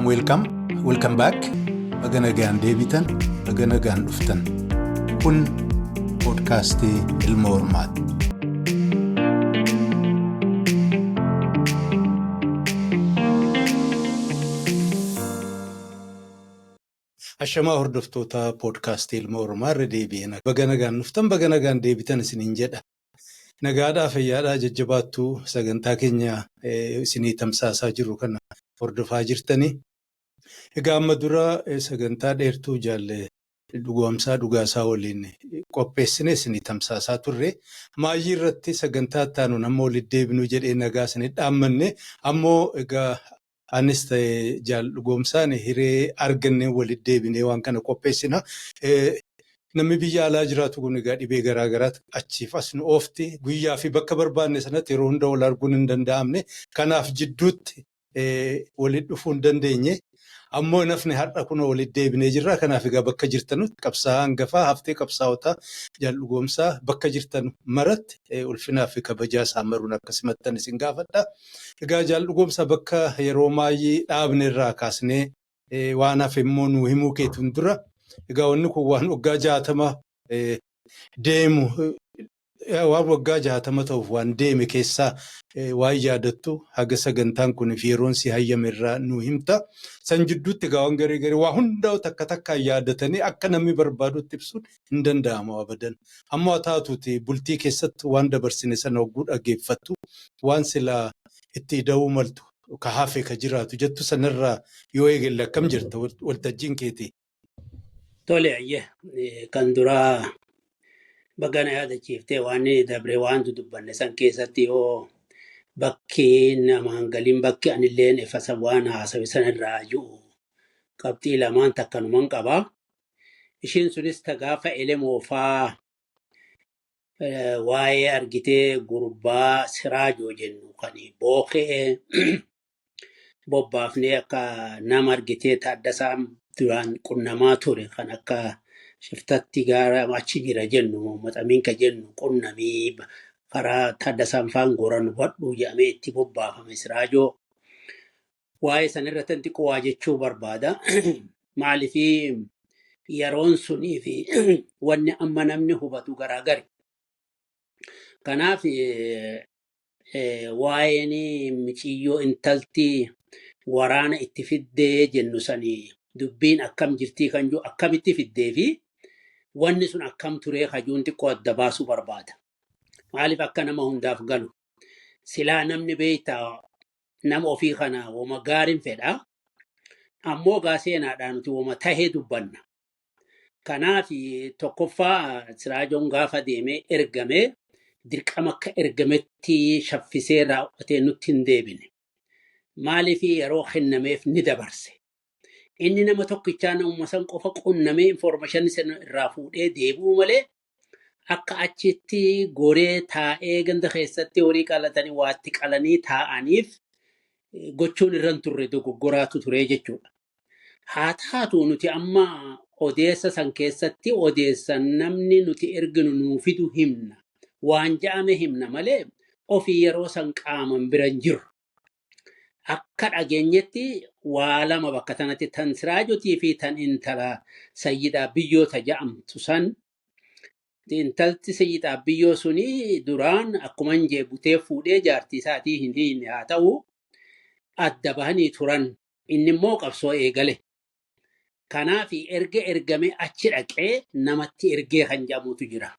Welcome back. Baga nagaan deebitan, baga nagaan dhuftan. Kun podcastii Ilma Hormaati. Ashamaa hordoftoota podcastii Ilma Hormaa irra deebi'ina. Baga nagaan dhuftan, baga nagaan deebitan isiniin jedha. Nagaadhaa fayyaadhaa jajjabaattuu sagantaa keenya isinii tamsaasaa jiru kana hordofaa jirtanii. Egaa amma dura sagantaa dheertuu jaalle dhugoomsaa dhugaasaa waliin qopheessine isinii tamsaasaa turre. Maayyii irratti sagantaa ittaanu nama walitti deebinuu jedhee nagaa isinii dhaammanne. Ammoo egaa anis ta'e jaal dhugoomsaan hiree arganne walitti deebinee waan kana qopheessina. Namni biyya alaa jiraatu kun egaa dhibee garaa garaatti achiif as nu oofti. Guyyaa fi bakka barbaanne sanatti yeroo hunda wal arguun hin danda'amne. Kanaaf jidduutti walitti dhufuu hin dandeenye. Ammoo nafni har'a kun walitti deebinee jirra. Kanaaf egaa bakka jirtanutti qabsaa'aa hangafaa haftee qabsaa'otaa jaal dhugoomsaa bakka jirtan maratti ulfinaa fi kabajaa isaan maruun akkasumattan isin gaafadha. Egaa jaal dhugoomsaa bakka yeroo maayyii dhaabne irraa kaasnee waan hafe immoo nu himuu keetuun dura. Egaa wanni kun waan waggaa 60 deemu waan waggaa 60 ta'uuf waan deeme keessaa waan yaadattu haga sagantaan kun fi yeroon si hayyame irraa nu himta. San jidduutti egaa waan garii garii waa hundaa takka takkaan yaadatanii akka namni barbaadutti ibsuun hin danda'amu abadan. Ammoo taatuuti bultii keessatti waan dabarsine sana hogguu dhaggeeffattu waan silaa itti ida'uu maltu ka hafe ka jiraatu jettu sanarraa yoo eegalle akkam jirta waltajjiin keetii. Tole ayyee kan duraa bagana yaadachiiftee waan dabre waan dudubbanne san keessatti yoo bakki namaan galiin bakki anilleen ifasa waan haasawe sanarraa jiru qabxii lamaan takkanuman qabaa. Ishiin sunis gaafa elemoofaa waa'ee argitee gurbaa Siraajoo jennu kan bookee bobbaafnee akka nama argitee Taaddasaa duraan qunnamaa ture kan akka shiftatti gaara achi jira jennu maxamiinka jennu qunnamii karaa Taaddasaan faan goran wadhuu jedhamee itti bobbaafame Siraajoo. Waa'ee sanirratti xiqqoo waa jechuu barbaada. Maaliifii yeroon sunii fi wanni amma namni hubatu garaagari. Kanaaf waa'een miciyyoo intalti waraana itti fiddee jennu sanii dubbiin akkam jirtii kan jiru akkamitti fiddee fi wanni sun akkam turee kajuun xiqqoo adda baasuu barbaada. Maaliif akka nama hundaaf galu silaa namni beektaa nama ofii kana wama gaariin fedha. Ammoo gaaseenaadhaan nuti wama tahee dubbanna. Kanaaf tokkoffaa Siraajoon gaafa deemee ergamee dirqama akka ergametti shaffisee raawwatee nutti hin deebine. Maaliif yeroo kennameef ni dabarse. Inni nama tokkichaa namuma san qofa qunnamee information sana irraa fuudhee deebi'u malee akka achitti goree taa'ee ganda keessatti horii qalatanii waatti qalanii taa'aniif gochuun irran turre dogoggoraatu ture jechuudha. Haa taatu nuti amma odeessa san keessatti odeessan namni nuti erginu nuu fidu himna. Waan ja'ame himna malee ofii yeroo san qaaman biran jiru. Akka dhageenyetti waa lama bakka tanatti tan Siraajotii fi tan intala Sayyidaa Biyyoota ja'amtu san. Intalti Sayyidaa Biyyoo suni duraan akkuma jeebutee fuudhee jaartii isaatii hin hiine haa ta'u adda bahanii turan. Inni immoo qabsoo eegale. Kanaaf ergame achi dhaqee namatti ergee kan jedhamutu jira.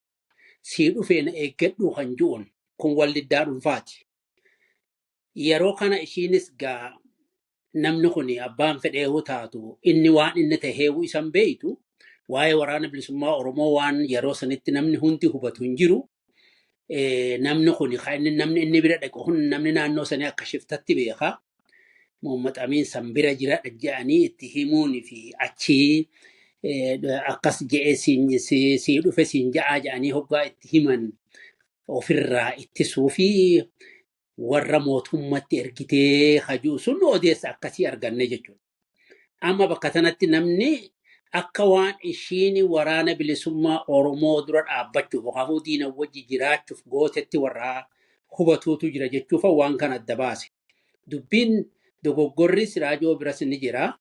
Sii dhufee na eeggadhu kan ji'uun kun waldiddaa dhuunfaati. Yeroo kana ishiinis gaa namni kun abbaan fedhee taatu inni waan inni tahee isan beeytu waa'ee waraana bilisummaa Oromoo waan yeroo sanitti namni hundi hubatu hin jiru. Namni kun namni inni bira dhaqu namni naannoo sanii akka shiftatti beeka. Maxamiin san bira jira jedhanii itti himuun fi achi akkas je'ee sii dhufe siin ja'aa jedhanii hoggaa itti himan ofirraa ittisuu fi warra mootummatti ergitee hajuu sun odeessa akkasii arganne jechuudha. Amma bakka sanatti namni akka waan ishiin waraana bilisummaa Oromoo dura dhaabbachuuf hafuu diina wajji jiraachuuf gootetti warra hubatuutu jira jechuufa waan kana adda baase. Dubbiin Dogoggorri Siraajoo biras ni jira.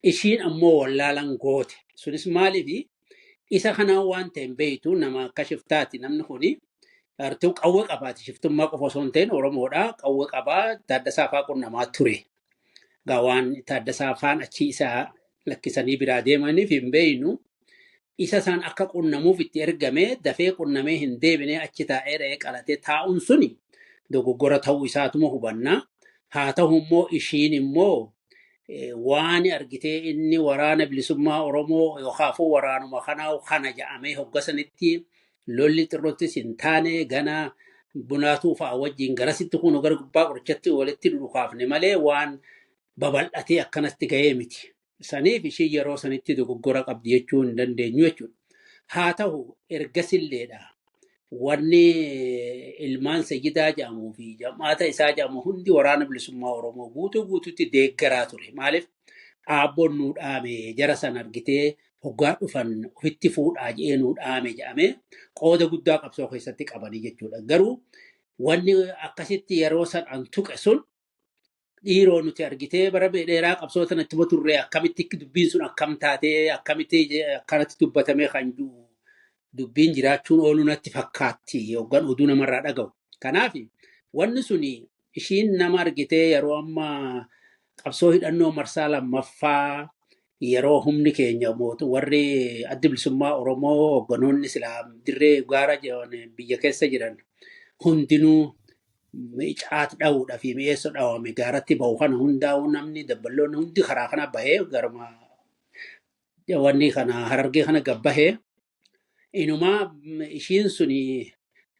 Ishiin ammoo wallaalan goote. Sunis maaliif isa kanaan waan ta'e hin beektu nama akka shiftaati namni kuni. Artuu qawwee qabaati. Shiftummaa qofa osoo hin ta'in Oromoodha. Qawwee qabaa Taaddasaa Faa qunnamaa ture. Gawaan Taaddasaa Faan achi isaa lakkisanii biraa deemaniif hin beeynu. Isa isaan akka qunnamuuf itti ergame dafee qunnamee hin deebine achi taa'ee re'ee qalatee taa'uun suni dogoggora ta'uu isaatuma hubanna. Haa ta'u immoo ishiin immoo waan argitee inni waraana bilisummaa Oromoo yookaan waraanuma kanaa kana jedhamee hoggasanitti lolli xirrottis hin taane gana bunaatuu fa'a wajjin garasitti kun gara gubbaa qorichatti walitti dhukaafne malee waan babal'atee akkanatti ga'ee miti. Saniif ishii yeroo sanitti dogoggora qabdi jechuu hin dandeenyu jechuudha. Haa ta'u ergasilleedha. Wanni ilmaan Sayyidaa jedhamuu fi jamaata isaa jedhamu hundi waraana bilisummaa Oromoo guutuutti deeggaraa ture. Maaliif dhaabboon nuu dhaame jara san argitee hoggaa dhufan ofitti fuudhaa jedhee nuu dhaame jedhamee qooda guddaa qabsoo keessatti qabanii jechuudha. Garuu wanni akkasitti yeroo san an tuqe sun dhiiroo nuti argitee bara dheeraa qabsoo sanatti turre akkamitti dubbiin sun akkam taatee akkamitti akkanatti dubbatamee kan jiru dubbiin jiraachuun ooluu natti fakkaatti yookaan oduu namarraa dhaga'u. Kanaaf wanni suni ishiin nama argitee yeroo amma qabsoo hidhannoo marsaa lammaffaa yeroo humni keenya warri adda bilisummaa Oromoo hogganoonni silaa dirree gaara biyya keessa jiran hundinuu caat dha'uudha fi mi'eessa dhawame gaaratti bahu kana hundaa'uu namni dabballoonni hundi karaa kana bahee garuma wanni kana Harargee kana gabbahee inumaa ishiin suni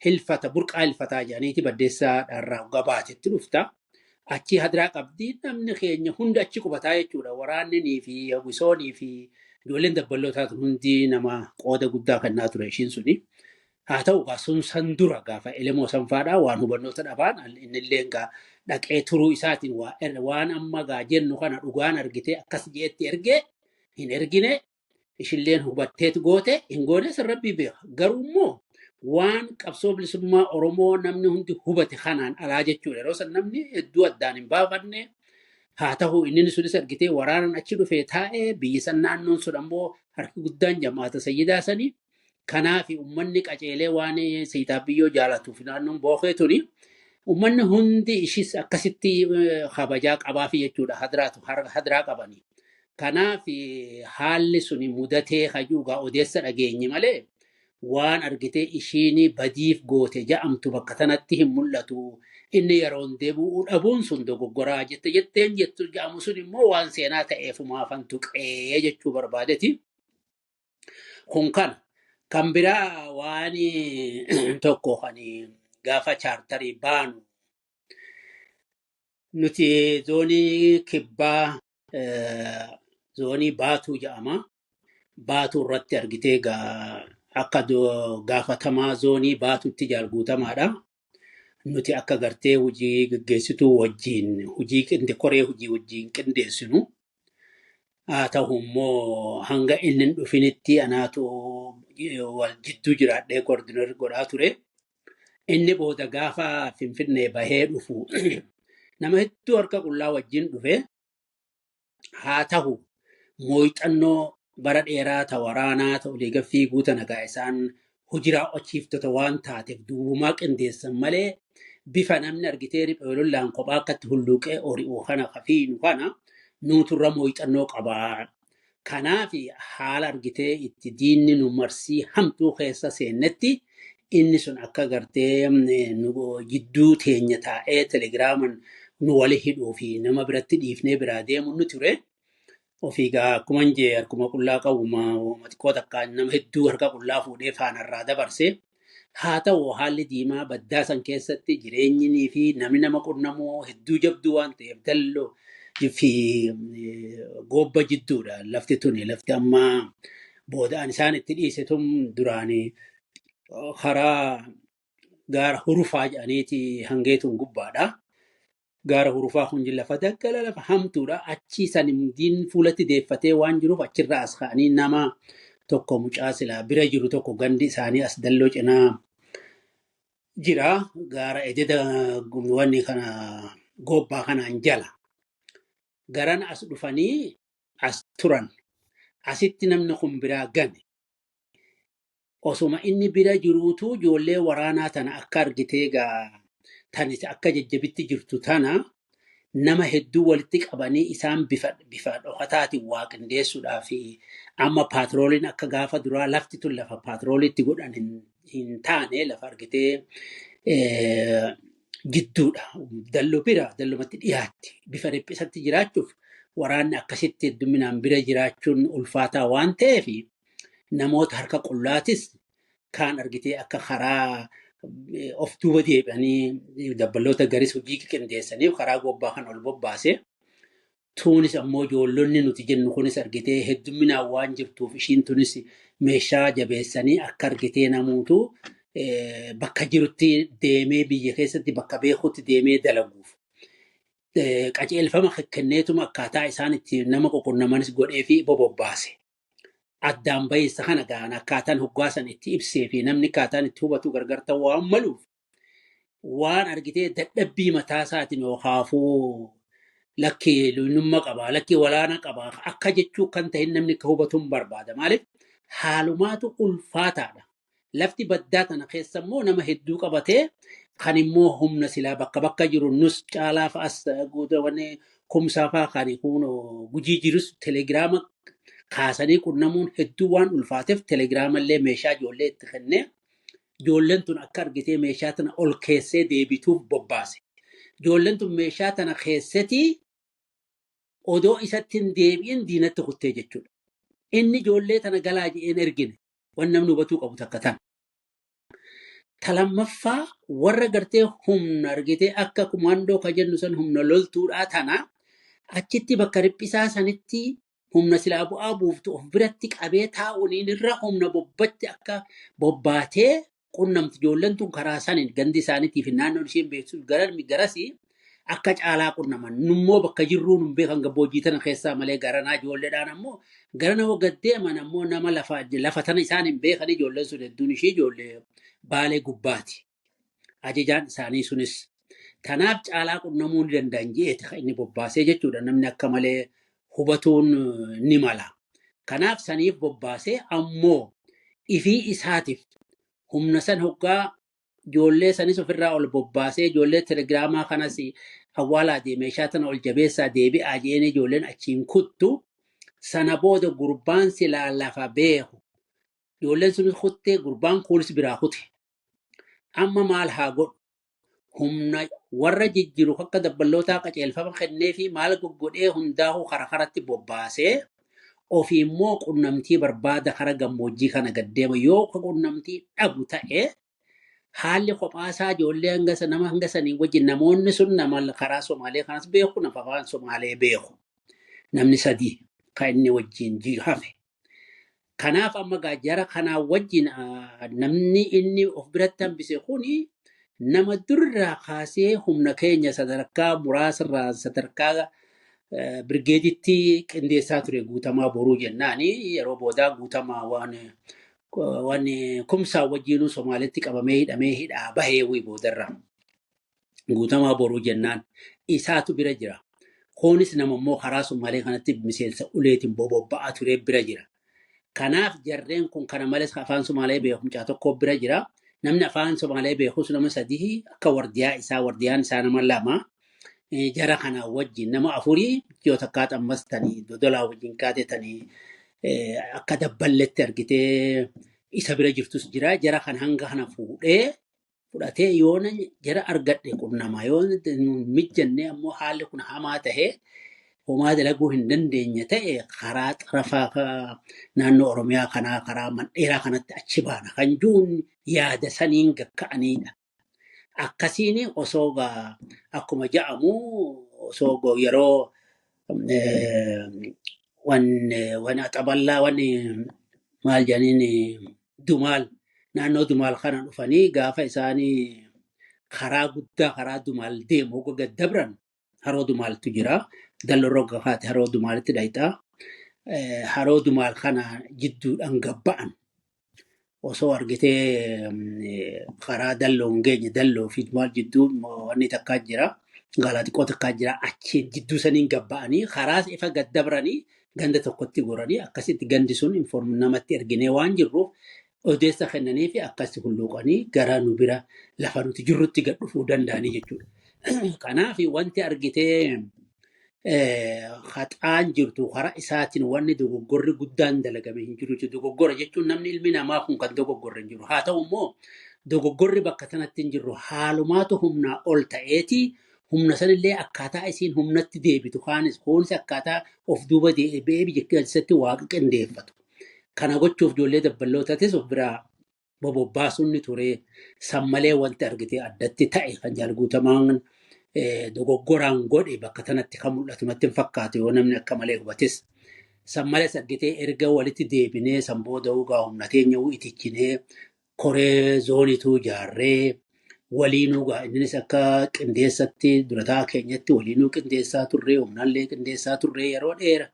hilfata burqaa hilfataa jedhaniiti baddeessaa dharraa gabaatetti dhufta. Achi hadiraa qabdii namni keenya hundi achi qubataa jechuudha. Waraannii fi wisoonii fi ijoolleen dabballootaatu hundi nama qooda guddaa kennaa ture ishiin suni. Haa ta'u sun san dura gaafa elemoo sanfaadhaa waan hubannoota dhabaan innillee dhaqee turuu isaatiin waan amma jennu kana dhugaan argitee akkas jeetti ergee hin ergine ishilleen hubatteet goote hin goone san rabbii beeka. Garuu immoo waan qabsoo bilisummaa Oromoo namni hundi hubate kanaan alaa jechuudha. Yeroo san namni hedduu addaan hin baafanne. Haa ta'u inni sunis argitee waraanan achi dhufee taa'ee biyyi san naannoon sun ammoo harki guddaan jamaata Sayyidaa sanii. Kanaaf uummanni qaceelee waan Sayyidaa biyyoo jaalatuuf naannoon bookee tuni uummanni hundi ishis akkasitti kabajaa qabaafi jechuudha. Hadiraa qabanii. Kanaaf haalli suni mudatee hajuugaa odeessa dhageenye malee waan argitee ishiin badiif goote ja'amtu bakka tanatti hin mul'atu. Inni yeroon deebi'uu dhabuun sun dogoggoraa jetteen jettu ja'amu sun immoo waan seenaa ta'eefumaafan tuqee jechuu barbaadeti. Kun kana. Kan biraa waan tokko kan gaafa chaartarii baanu nuti zoonii kibbaa zoonii baatuu jedhama. Baatuu irratti argitee akka gaafatamaa zoonii baatuutti jaalguutamaadha. Nuti akka gartee hojii gaggeessituu wajjin hojii koree hojii wajjin qindeessinu. Haa ta'u immoo hanga inni hin dhufinitti anaatu wal jidduu jiraadhee koordineer godhaa ture. Inni booda gaafa Finfinnee bahee dhufu nama hedduu harka qullaa wajjin dhufe. Haa ta'u mooyxannoo bara dheeraa ta waraanaa ta olii gaffii guuta nagaa isaan hojiraa ochiiftota waan taateef duubumaa qindeessan malee bifa namni argitee riphee lollaan kophaa akkatti hulluuqee ori'uu kana kafiinu kana nuuturra mooyxannoo qabaa. Kanaaf haala argitee itti diinni nu marsii hamtuu keessa seennetti inni sun akka gartee jidduu teenya taa'ee telegiraaman nu wali hidhuu fi nama biratti dhiifnee biraa deemu nu ture. Ofiigaa akkuma jee harkuma qullaa qabu xiqqoo takkaan nama hedduu harka qullaa fuudhee faanarraa dabarse. Haa ta'u haalli diimaa baddaa san keessatti jireenyinii fi namni nama qunnamoo hedduu jabduu waan ta'eef dalloo fi gobba jidduudha. Lafti tuni lafti amma booda'an isaan itti dhiisetum duraanii karaa gaara hurufaa jedhaniiti hangeetuun gubbaadha. Gaara hurufaa kun lafa daggala lafa hamtuudha. Achi sanimdiin fuulatti deeffatee waan jiruuf achirraa as ka'anii nama tokko mucaa silaa bira jiru tokko gandi isaanii as dalloo cinaa jira. Gaara ededa wanni kana gobbaa kanaan jala. garan as dhufanii as turan asitti namni kun biraa game osuma inni bira jiruutu ijoollee waraanaa tana akka argitee gaa tanis akka jajjabitti jirtu tana nama hedduu walitti qabanii isaan bifa dhokataatiin waa qindeessuudhaaf amma paatrooliin akka gaafa duraa lafti tun lafa paatrooliitti godhan hin taane lafa argitee jidduudha. Dalloo bira dallumatti dhiyaatti bifa dhiphisatti jiraachuuf waraanni akkasitti hedduminaan bira jiraachuun ulfaataa waan ta'eef namoota harka qullaatis kaan argitee akka karaa of duuba deebi'anii dabbaloota garis hojii qindeessanii karaa gobbaa kan ol bobbaase. Tuunis ammoo ijoollonni nuti jennu kunis argitee hedduminaan waan jirtuuf ishiin tunis meeshaa jabeessanii akka argitee namuutu bakka jirutti deemee biyya keessatti bakka beekutti deemee dalaguuf. Qajeelfama kenneetuma akkaataa isaan itti nama qoqqoonnamanis godhee fi bobobbaase. Addaan bayeessa kana gaan akkaataan hoggaasan itti ibsee fi namni akkaataan itti hubatu gargar ta'uu waan maluuf waan argitee dadhabbii mataa isaatiin yookaafuu lakkii luynummaa qabaa, lakkii walaana qabaa akka jechuu kan ta'in namni akka hubatuun barbaada. Maaliif haalumaatu ulfaataadha. Lafti baddaa kana keessa immoo nama hedduu qabatee kan immoo humna silaa bakka jiru nus caalaaf as guutamanii kumsaafaa kan kun gujii jirus telegiraama kaasanii qunnamuun hedduu waan ulfaateef telegiraama illee meeshaa ijoollee itti kennee ijoolleen tun akka argitee meeshaa tana ol keessee deebituuf bobbaase. Ijoolleen tun meeshaa tana keessatti odoo isatti hin deebi'in diinatti kuttee jechuudha. Inni ijoollee tana galaa jedheen ergine waan namni hubatuu qabu takka tana. Talammaffaa warra gartee humna argitee akka kumaandoo ka jennu san humna loltuudhaa tana achitti bakka riphisaa sanitti humna silaa bu'aa buuftu of biratti qabee taa'uuniin irra humna bobbatti akka bobbaatee qunnamti ijoolleen tun karaa saniin gandi isaaniitiif naannoon isheen beeksuuf garasii akka caalaa qunnaman. Nummoo bakka jirruu nun beekan gabboojii tana keessaa malee garanaa ijoolleedhaan ammoo garana waggaa deeman ammoo nama lafa tana isaan hin beekan ijoolleen sun hedduun ishee ijoollee baalee gubbaati. Ajajaan isaanii sunis. Kanaaf caalaa qunnamuu ni danda'an jeeti kan inni bobbaasee jechuudha. Namni akka malee hubatuun ni mala. Kanaaf saniif bobbaasee ammoo ifii isaatiif humna san hoggaa ijoollee sanis ofirraa ol bobbaasee ijoollee telegiraamaa kanas awwaalaa meeshaa tana ol jabeessaa deebi'aa jeen ijoolleen achiin kuttu sana booda gurbaan silaa lafa beeku. Ijoolleen sunis kuttee gurbaan kunis biraa kute. Amma maal haa godhu? Humna warra jijjiru akka dabbalootaa qajeelfama kennee fi maal godhee hundaa'uu karatti bobbaasee ofii immoo qunnamtii barbaada kara gammoojjii kana gaddeema yoo qunnamtii dhabu ta'e haalli kophaasaa ijoollee nama hanga sanii wajjin namoonni sun nama karaa Somaalee kanas beeku nama afaan Somaalee beeku. Namni sadii kan inni wajjin hafe. Kanaaf amma gaajjara kanaa wajjin namni inni of biratti hambise kuni nama durraa kaasee humna keenya sadarkaa muraasarraa sadarkaa birgeeditti qindeessaa ture guutamaa boruu jennaani yeroo boodaa guutamaa waan kumsaa wajjiinuu Somaaleetti qabamee hidhamee hidhaa bahee boodarra guutamaa boruu jennaan isaatu bira jira. Kunis nama immoo karaa Somaalee kanatti miseensa uleetiin bobba'aa ture bira jira. Kanaaf jarreen kun kana malees afaan Somaalee beekumchaa tokko bira jira. Namni afaan Somaalee beekus nama sadii akka wardiyaan isaa nama lama jara kana wajjin nama afurii yoo takkaat ammas tanii dodolaa wajjin kaatetanii akka dabballetti argitee isa bira jirtus jira. Jara kan hanga kana fudhatee yoona jara argadhe qunnama yoo mijjannee ammoo haalli kun hamaa tahee homaa dalaguu hin dandeenye ta'e karaa xarafaa naannoo Oromiyaa kanaa karaa mandheeraa kanatti achi baana kan juun yaada saniin gakka'aniidha. Akkasiin osoo akkuma ja'amu osoo yeroo waan xaballaa waan maal jedhaniin dumaal naannoo dumaal kana dhufanii gaafa isaanii karaa guddaa karaa dumaal deemu hogga gaddabran haroo dumaaltu jira. Dalloroo gafaate haroo dumaalitti dhayitaa. Haroo dumaal kana jidduudhaan gabba'an. Osoo argitee karaa dalloo hin geenye dalloo fi dumaal jidduu wanni takkaa jira. magaalaa xiqqoo takkaa jira achiin jidduu saniin gabba'anii karaas ifa gaddabranii ganda tokkotti goranii akkasitti gandi sun namatti erginee waan jirruuf odeessa kennanii fi akkasitti hulluuqanii gara nu bira lafa nuti jirrutti gad dhufuu danda'anii jechuudha. Kanaaf wanti argitee haxaan jirtu karaa isaatiin wanni dogoggorri guddaan dalagame hin jiru. Dogoggora jechuun namni ilmi namaa kun kan dogoggorre hin jiru. Haa ta'u immoo dogoggorri bakka sanatti hin jirru haalumaatu humnaa ol ta'eeti humna sanillee akkaataa isiin humnatti deebitu kaanis kunis akkaataa of duuba deebi'ee biyya keessatti waaqa qindeeffatu. Kana gochuuf ijoollee dabballootaatis of biraa bobobbaasuun ni ture. Sammalee wanti argitee addatti ta'e kan jaalguutamaan dogoggoraan godhe bakka sanatti kan mul'atu natti hin fakkaatu yoo namni akka malee hubates. Sammalees argitee erga walitti deebinee sambooda ugaa humna teenya itichinee koree zoonituu ijaarree waliinuu gaa innis akka qindeessatti durataa keenyatti waliinuu qindeessaa turree humnaallee qindeessaa turree yeroo dheera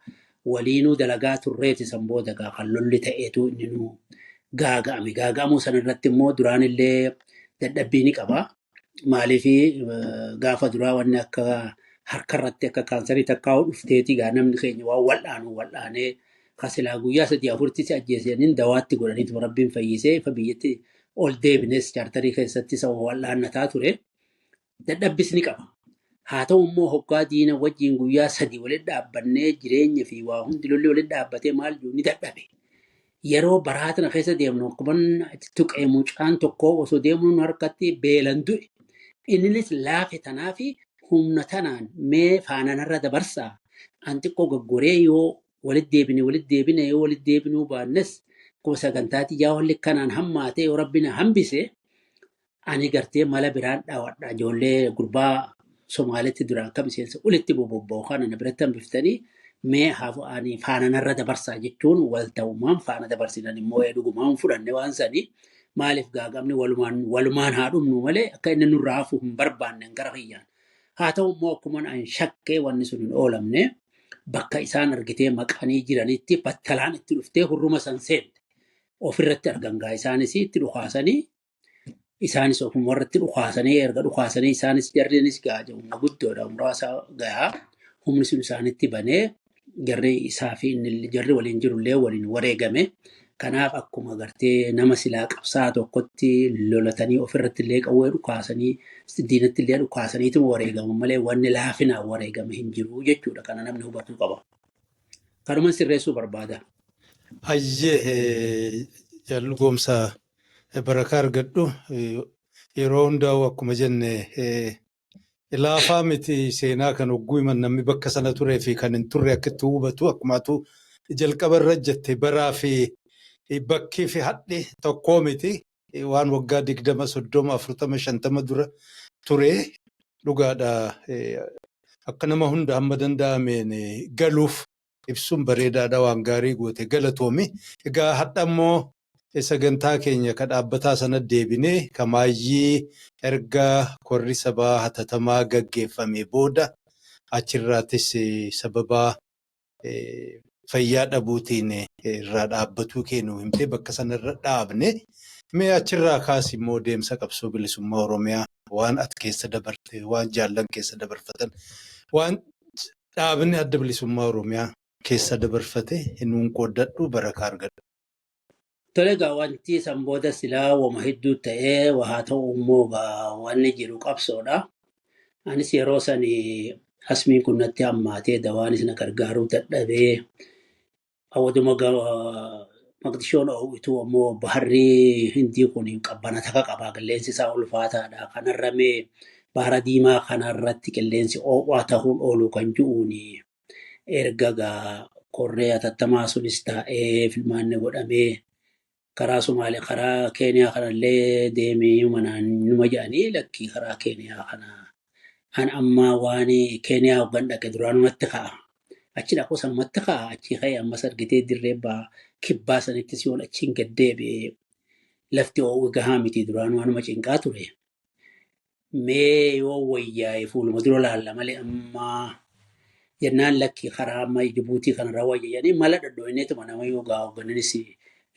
waliinuu dalagaa turreeti sambooda gaa kan lolli ta'eetu inni nu gaaga'ame. Gaaga'amuu sanarratti immoo duraanillee dadhabbii ni qaba. Maaliif gaafa duraa wanni akka harkarratti akka kaansarii takkaa'uu dhufteeti gaa namni keenya waan wal'aanee kasilaa guyyaa 3-4 si ajjeesaniin dawaatti godhaniitu rabbiin fayyisee ifa biyyatti ol deebines chaartarii keessatti isa wal'aannataa ture. Dadhabbis ni qaba. Haa ta'u immoo hoggaa diina wajjin guyyaa 3 walitti dhaabbannee jireenya fi waa hundi lolli walitti dhaabbatee maal jiru ni dadhabe. Yeroo baraatana keessa deemnu akkuma tuqee mucaan tokko osoo deemnu harkatti beelan du'e. Innis laafe tanaa fi humna tanaan mee faananarra dabarsaa. An xiqqoo gaggoree yoo walitti deebine yoo walitti deebinuu baannes akkuma sagantaatti yaa walli kanaan hammaatee yoo rabbina hambise ani gartee mala biraan dhawadha. Ijoollee gurbaa Somaalitti duraan akka miseensa walitti bobba'u kana na biratti hambiftanii mee ani faananarra dabarsaa jechuun wal ta'ummaan faana dabarsinan immoo dhugumaan fudhanne waan sanii maaliif gaaga'amni walumaan haa dhumnu malee akka inni nurraa hafu hin barbaanne gara kiyyaan. Haa ta'u immoo akkuma an shakkee wanni sun hin oolamne bakka isaan argitee maqanii jiranitti battalaan itti dhuftee hurruma san seente. Ofirratti argangaa isaanis itti dhukaasanii isaanis ofuma irratti dhukaasanii erga dhukaasanii isaanis jarriinis gaaja'u humna guddoodha muraasa gahaa humni sun isaanitti banee jarri isaa fi jarri waliin jirullee waliin wareegame. Kanaaf akkuma gartee nama silaa qabsaa tokkotti lolatanii ofirratti illee qawwee dhukaasanii diinatti illee dhukaasaniitu wareegamu malee wanni laafinaan wareegame hin jiru jechuudha. Kana namni hubatuu qaba. Kanuma sirreessuu barbaada. Hayyee jallugoomsa barakaa argadhu yeroo hundaa'u akkuma jenne laafaa miti seenaa kan hogguu himan namni bakka sana turee fi kan hin turre akka itti hubatu akkumaatu jalqaba irra jette baraa fi bakkii fi hadhi tokkoo miti waan waggaa 20, 30, 40, 50 dura ture dhugaadha. Akka nama hunda hamma danda'ameen galuuf ibsuun bareedaadha waan gaarii goote galatoomi. Egaa hadha immoo sagantaa keenya ka dhaabbataa sana deebinee kamaayyii erga korri sabaa hatatamaa gaggeeffame booda achirraatis sababaa fayyaa dhabuutiin irraa dhaabbatuu kennu himtee bakka sanarra dhaabne mee achirraa kaas immoo deemsa qabsoo bilisummaa Oromiyaa waan ati keessa dabarte waan jaallan keessa dabarfatan waan dhaabni adda bilisummaa Oromiyaa keessa dabarfate hinuun qooddadhu barakaa argadhu. Tole egaa wanti san booda silaa wama hedduu ta'ee haa ta'u immoo wanni jiru qabsoodha. Anis yeroo sani asmiin kun natti hammaatee dawaanis na gargaaruu dadhabee awwaduma maqdishoon oowwituu ammoo baharri hindii kun qabbana takka qabaa qilleensi isaa ulfaataadha. Kanarra mee bahara diimaa kanarratti qilleensi oowwaa ta'uun oolu kan ji'uun erga korree hatattamaa sunis taa'ee filmaanni godhamee karaa Somaalee karaa Keeniyaa kanallee deemee manaan numa jedhanii lakkii karaa Keeniyaa kana an amma waan Keeniyaa hoggan dhaqe duraanumatti ka'a. Achi dhaquu sammatti ka'a achi ka'e ammas argitee dirree kibbaa sanitti si'oon achiin gad deebi'ee lafti oowwi gahaa miti duraanuu anuma cinqaa ture. Mee yoo wayyaa'e fuuluma dura laalla malee amma jennaan lakkii karaa amma Jibuutii kanarra wayyaa'anii mala dhadhoo'ineetuma nama yoo gaa hogganis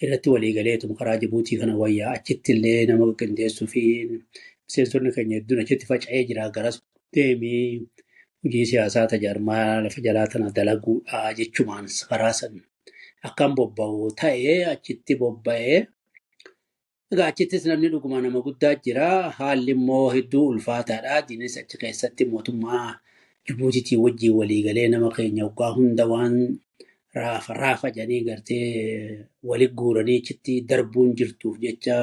irratti walii galeetum karaa Jibuutii kana wayyaa achitti illee nama qindeessuu fi miseensonni keenya hedduun achitti faca'ee jira garas deemee hojii siyaasaa tajaajilmaa lafa jalaa tana dalaguudhaa jechumaan karaa san akkan bobba'u ta'ee achitti bobba'ee egaa achittis namni dhuguma nama guddaa jira. Haalli immoo hedduu ulfaataadha. Diinis achi keessatti mootummaa Jibuutiitii wajjin waliigalee nama keenya waggaa hunda waan raafa jedhanii gartee walitti guuranii achitti darbuun jirtuuf jecha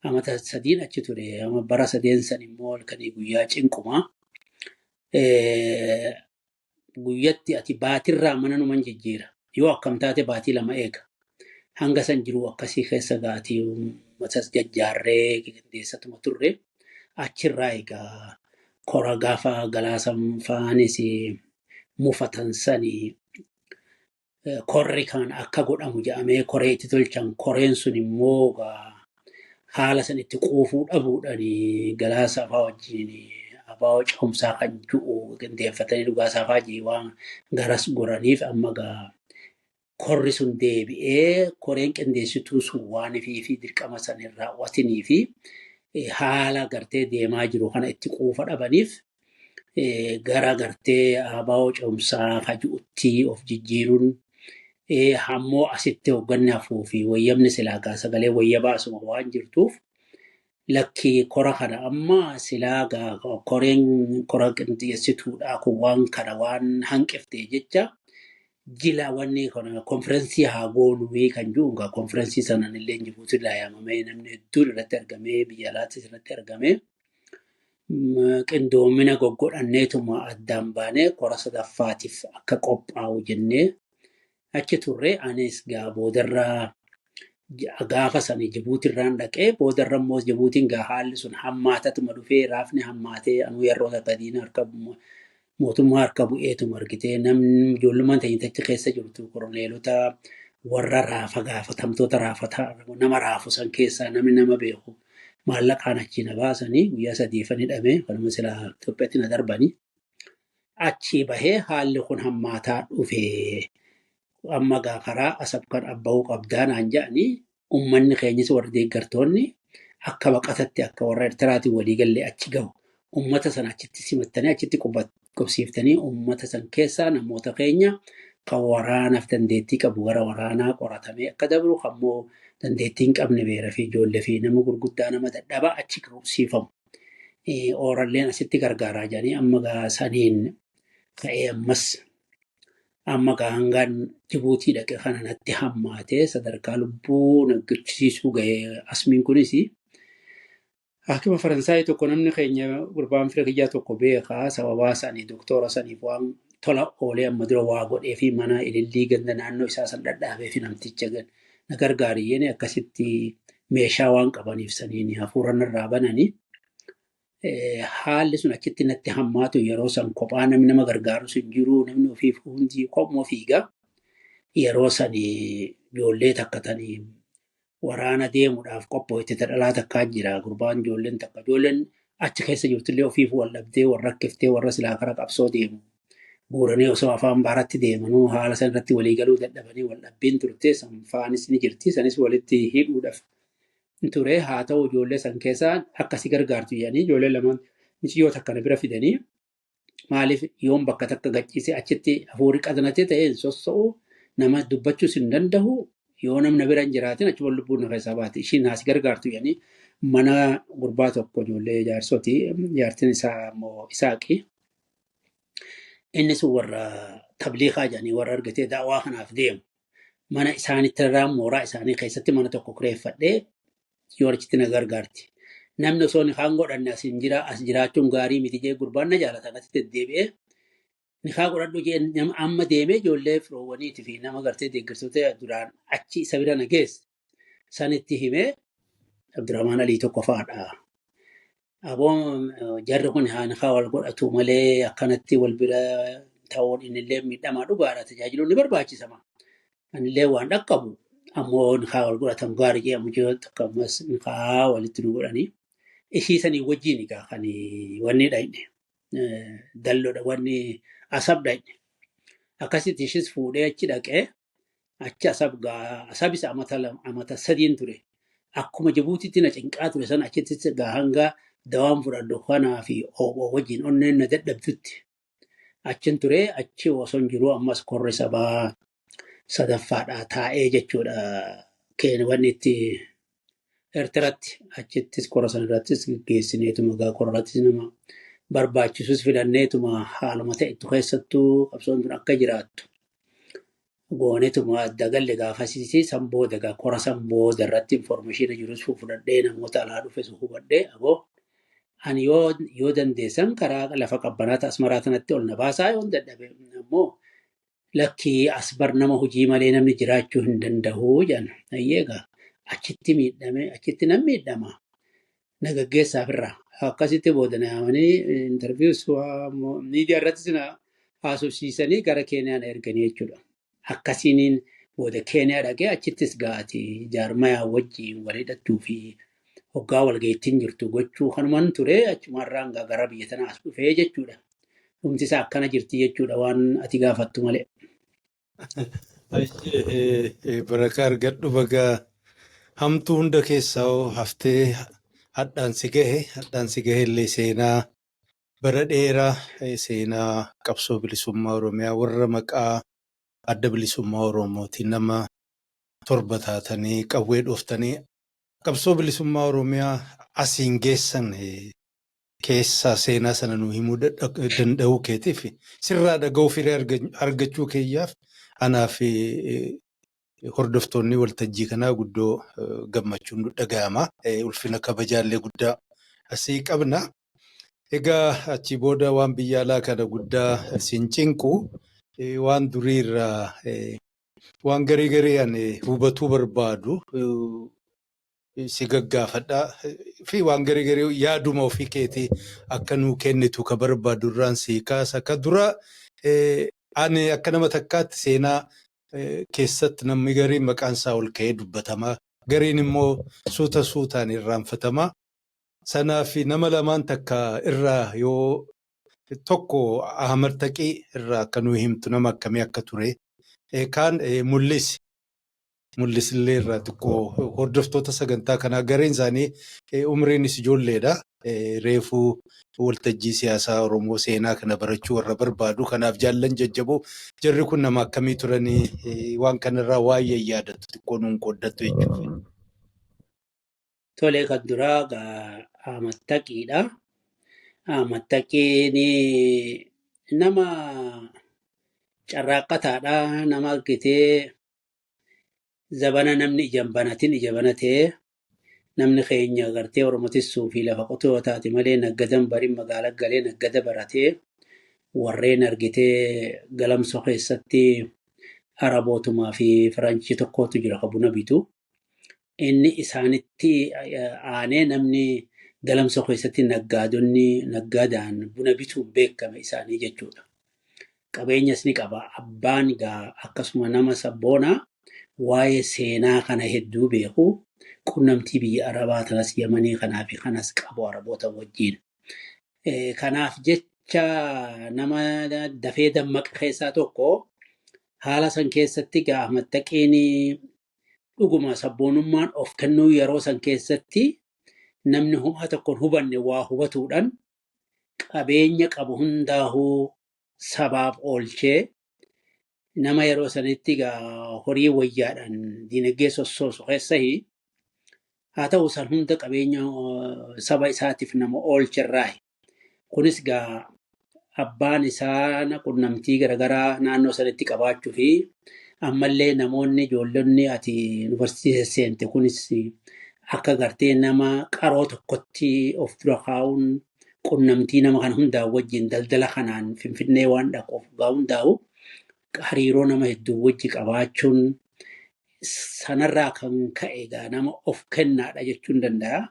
amata sadiin achi ture. Ama bara sadeen san immoo halkanii guyyaa cinquma. Guyyatti ati baatirraa mana numan jijjiira. Yoo akkam taate baatii lama eega. Hanga san jiru akkasii keessa gaatii matas jajjaarree qindeessatuma turre achirraa egaa kora gaafa galaasan faanis mufatan sanii korri kan akka godhamu jedhamee koree itti tolchan. Koreen sun immoo haala san itti quufuu dhabuudhaan galaasa fa'aa wajjin abaa cehumsaa kan jiru qindeeffatanii dhugaasaa fa'aa jii waan garas goraniif amma korri sun deebi'ee koreen qindeessituu sun waan fi dirqama san irraa watinii fi haala gartee deemaa jiru kana itti quufa dhabaniif gara gartee abaa cehumsaa fajuutti of jijjiiruun hammoo asitti hoogganni hafuu fi wayyabni silaagaa sagalee wayyabaa asuma waan jirtuuf lakkii kora kana amma silaagaa koreen kora qindeessituudhaa kun waan kana waan hanqiftee jecha jila wanni kana konferensii haa goonuu kan jiru egaa konferensii sanaan illee Jibuutiirraa yaamamee namni hedduun irratti argamee biyya alaattis irratti argamee qindoomina goggodhanneetuma addaan baanee kora sadaffaatiif akka qophaa'u jennee achi turre. Anis boodarraa gaafa sanii Jibuutiirraan dhaqee boodarra immoo Jibuutiin haalli sun hammaatatuma dhufee raafni hammaatee anuu yeroo takka harka mootummaa harka bu'eetuma argitee namni ijoollummaan ta'intachi keessa jirtu koroneelota warra raafa gaafatamtoota nama raafu san keessaa namni nama beeku maallaqaan achi na baasanii guyyaa sadiifan hidhamee kanuma silaa Itoophiyaatti na darbanii achi bahee haalli kun hammaataa dhufee amma karaa asab kan abba'uu qabdaan aan jedhanii uummanni keenyas warra deeggartoonni akka baqatatti akka warra Eertiraatiin waliigallee achi gahu uummata sana achitti simattanii achitti qubsiiftanii uummata san keessaa namoota keenya kan waraanaaf dandeettii qabu gara waraanaa qoratamee akka dabru ammoo dandeettii hin qabne beera fi ijoollee fi nama gurguddaa nama dadhabaa achi qubsiifamu. Ooralleen asitti gargaaraa jedhanii amma saniin ka'ee ammas amma hangaan Jibuutii dhaqe kana natti hammaatee sadarkaa lubbuu naggachisiisuu ga'ee asmiin kunis Hakima Faransaayii tokko namni keenya gurbaan fira kiyyaa tokko beekaa sababaa isaanii doktora saniif waan tola oolee amma dura waa godhee fi mana ilillii ganda naannoo isaa san dhadhaabee fi namticha na gargaariyyeen akkasitti meeshaa waan qabaniif saniin hafuuran irraa bananii haalli sun achitti natti hammaatu yeroo san kophaa namni nama gargaaru sun jiru namni ofiif hundi kopmoo fiigaa yeroo sanii ijoollee takkatanii waraana deemuudhaaf qophootti dhadhalaa takkaa jira gurbaan ijoolleen achi keessa jirtullee ofiif wal dhabdee warra rakkiftee warra silaa kara qabsoo deemu guuranii osoo afaan baaratti deemanuu haala san irratti walii galuu dadhabanii wal dhabbiin turte sanfaanis ni jirti sanis walitti hidhuudhaaf ture haa ta'u ijoollee san keessaa akkasi gargaartu jedhanii ijoollee lamaan miciyoo takkana bira fidanii maaliif yoon bakka takka gachiise achitti hafuurri qadanatee ta'een sossa'u nama dubbachuus hin danda'u. Yoo namni bira hin jiraatin achuma lubbuun nafa isaa baate ishiin haasi gargaartu jedhanii mana gurbaa tokko ijoollee jaarsoti jaartiin isaa immoo Isaaqii innis warra tabliiqaa jedhanii warra argatee daawwaa kanaaf deemu mana isaanitti irraa mooraa isaanii keessatti mana tokko kireeffadhee yoo achitti na gargaarti. Namni osoo ni kaan godhanne as jiraachuun gaarii miti jee gurbaan na jaalatan asitti deddeebi'ee ni kaa godhadhu jee amma deemee ijoollee firoowwaniitii fi nama gartee deeggartoota duraan achi isa bira na geesse sanitti himee Abdurrahmaan Alii tokko fa'aadha. Aboon jarri kun haa nikaa wal godhatu malee akkanatti wal bira ta'uun innillee miidhamaa dhugaadha tajaajiluun ni barbaachisama. Anillee waan dhaqqabu ammoo nikaa wal godhatan gaarii jee ammoo akkasumas nikaa walitti nu godhanii ishii sanii wajjin egaa kan wanni dhayne dalloodha wanni asab dhayne akkasitti ishis fuudhee achi dhaqee achi asabis amata sadiin ture akkuma Jibuutiitti na cinqaa ture sana achitti hanga dawaan fudhadhu kanaa fi wajjin onneen na dadhabdutti achin ture achi osoo hin jiru ammas korri sabaa sadaffaadhaa taa'ee jechuudha. Wanni itti Eertiratti achittis korra sanarrattis geessineetuma gaa korrattis nama barbaachisus filanneetuma haaluma ta'ettu keessattuu qabsoon tun akka jiraattu gooneetuma adda galle gaafasisii san booda gaa korra san booda irratti informeeshina jirus fudhadhee namoota alaa dhufe hubadhee aboo ani yoo dandeessan karaa lafa qabbanaata asmaraa kanatti ol na baasaa yoo dadhabe ammoo lakkii asbar nama hojii malee namni jiraachuu hin danda'u jedhan ayyeegaa achitti nan miidhama nagaggeessaaf irraa akkasitti booda na yaamanii intarviiyus miidiyaa irratti sina haasofsiisanii gara Keeniyaan erganii jechuudha. Akkasiin booda Keeniyaa dhaqee achittis gaati jaarmayaa wajjiin wal hidhattuu fi hoggaa walga'iittiin jirtu gochuu kanumaan ture achumarraan gara biyya tanaas dhufee jechuudha. Dhumti isaa akkana jirti jechuudha waan ati gaafattu malee. Barakaa argadhu bagaa hamtuu hunda keessaa haftee hadhaan si gahe illee seenaa bara dheeraa seenaa qabsoo bilisummaa Oromiyaa warra maqaa adda bilisummaa Oromootiin nama 7 taatanii qawwee dhooftanii qabsoo bilisummaa Oromiyaa asiin geessan keessaa seenaa sana nu himuu danda'uu keetiif sirraa dhaga'uu firee argachuu keeyyaaf anaaf hordoftoonni waltajjii kanaa guddoo gammachuun nu dhaga'ama. Ulfina kabajaallee guddaa asii qabna. Egaa achi booda waan biyya alaa kana guddaa siin cinqu waan duriirraa waan garii hubatuu barbaadu si gaggaafadha fi waan garii yaaduma ofii keetii akka nuu kennitu ka barbaadu irraan si kaasa. Akka dura ani akka nama takkaatti seenaa keessatti namni gariin maqaan isaa ol ka'ee dubbatamaa gariin immoo suutaan irraanfatamaa. Sanaaf nama lamaan takka irraa yoo tokko Ahmad Taqii irraa akka nuu himtu nama akkamii akka ture kaan mul'isillee irraa xiqqoo hordoftoota sagantaa kanaa gareen isaanii umriinis ijoolleedha. Reefuu waltajjii siyaasaa Oromoo seenaa kana barachuu warra barbaadu kanaaf jaallan jajjaboo jarri kun nama akkamii turanii waan kanarraa waa'ee yaadatu xiqqoo nuun qooddattu jechuudha. Tolee kan duraa Ahmad Taqiidha. Ahmad Taqiin nama carraaqqataadha. Nama argitee zabana namni ija banatee namni keenya agartee Oromotissuu fi lafa qotoo taate malee naggadan bariin magaalaa galee naggada baratee warreen argitee galamsoo keessatti Arabootumaa fi Firaanchii tokkotu jira kan buna bitu. Inni isaanitti aanee namni galamsoo keessatti naggaadaan buna bituun beekame isaanii jechuudha. Qabeenyas ni qaba. Abbaan akkasuma nama sabboonaa waa'ee seenaa kana hedduu beeku. Qunnamtii biyya Arabaa tanas Yamanii kanaa fi kanas qabu Araboota wajjin. Kanaaf jecha nama dafee dammaqa keessaa tokko haala san keessatti Ahmad Taqiin dhuguma sabboonummaan of kennuu yeroo san keessatti namni homaa tokkoon hubanne waa hubatuudhaan qabeenya qabu hundaahuu sabaaf oolchee nama yeroo sanitti horii wayyaadhaan diinagdee sossoosu keessahii haa ta'u san hunda qabeenya saba isaatiif nama oolcherraayi. Kunis abbaan isaa qunnamtii garaagaraa naannoo sanitti qabaachuu fi ammallee namoonni ijoollonni ati yuunivarsiitii seente kunis akka gartee nama qaroo tokkotti of dura kaa'uun qunnamtii nama kana hundaa wajjin daldala kanaan Finfinnee waan dhaquuf hundaa'u hariiroo nama hedduu wajji qabaachuun sanarraa kan ka'e nama of kennaadha jechuun danda'a.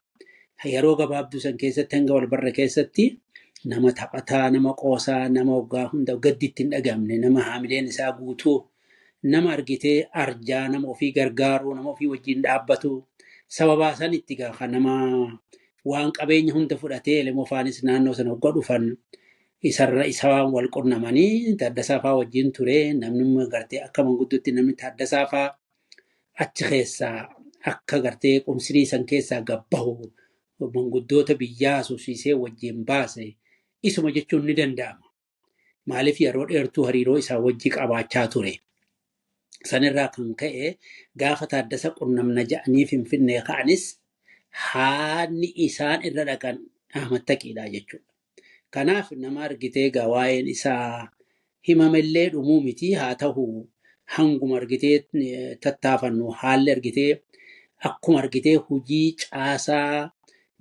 Yeroo gabaabduu san keessatti hanga walbarra keessatti nama taphataa, nama qoosaa, nama waggaa hunda gaddi ittiin dhagamne, nama haamileen isaa guutuu, nama argitee arjaa, nama ofii gargaaruu, nama ofii wajjin dhaabbatu. Sababaa sanitti kan nama waan qabeenya hunda fudhatee lemofaanis naannoo sana waggaa dhufan isaan wal qunnamanii Taaddasaafaa wajjin ture. Namni gartee akka mangudduutti namni Taaddasaafaa achi keessaa akka gartee qumsirii san keessaa gabbahu manguddoota biyyaa suusisee wajjin baase isuma jechuun ni danda'ama. Maaliif yeroo dheertuu hariiroo isaa wajji qabaachaa ture. Sanirraa kan ka'e gaafa Taaddasa qunnamna jedhanii Finfinnee ka'anis haadni isaan irra dhaqan Ahmad Taqiidha jechuudha. Kanaaf nama argitee egaa waa'een isaa himamallee dhumuu miti haa ta'u hanguma argitee tattaafannu haalli argitee akkuma argitee hojii caasaa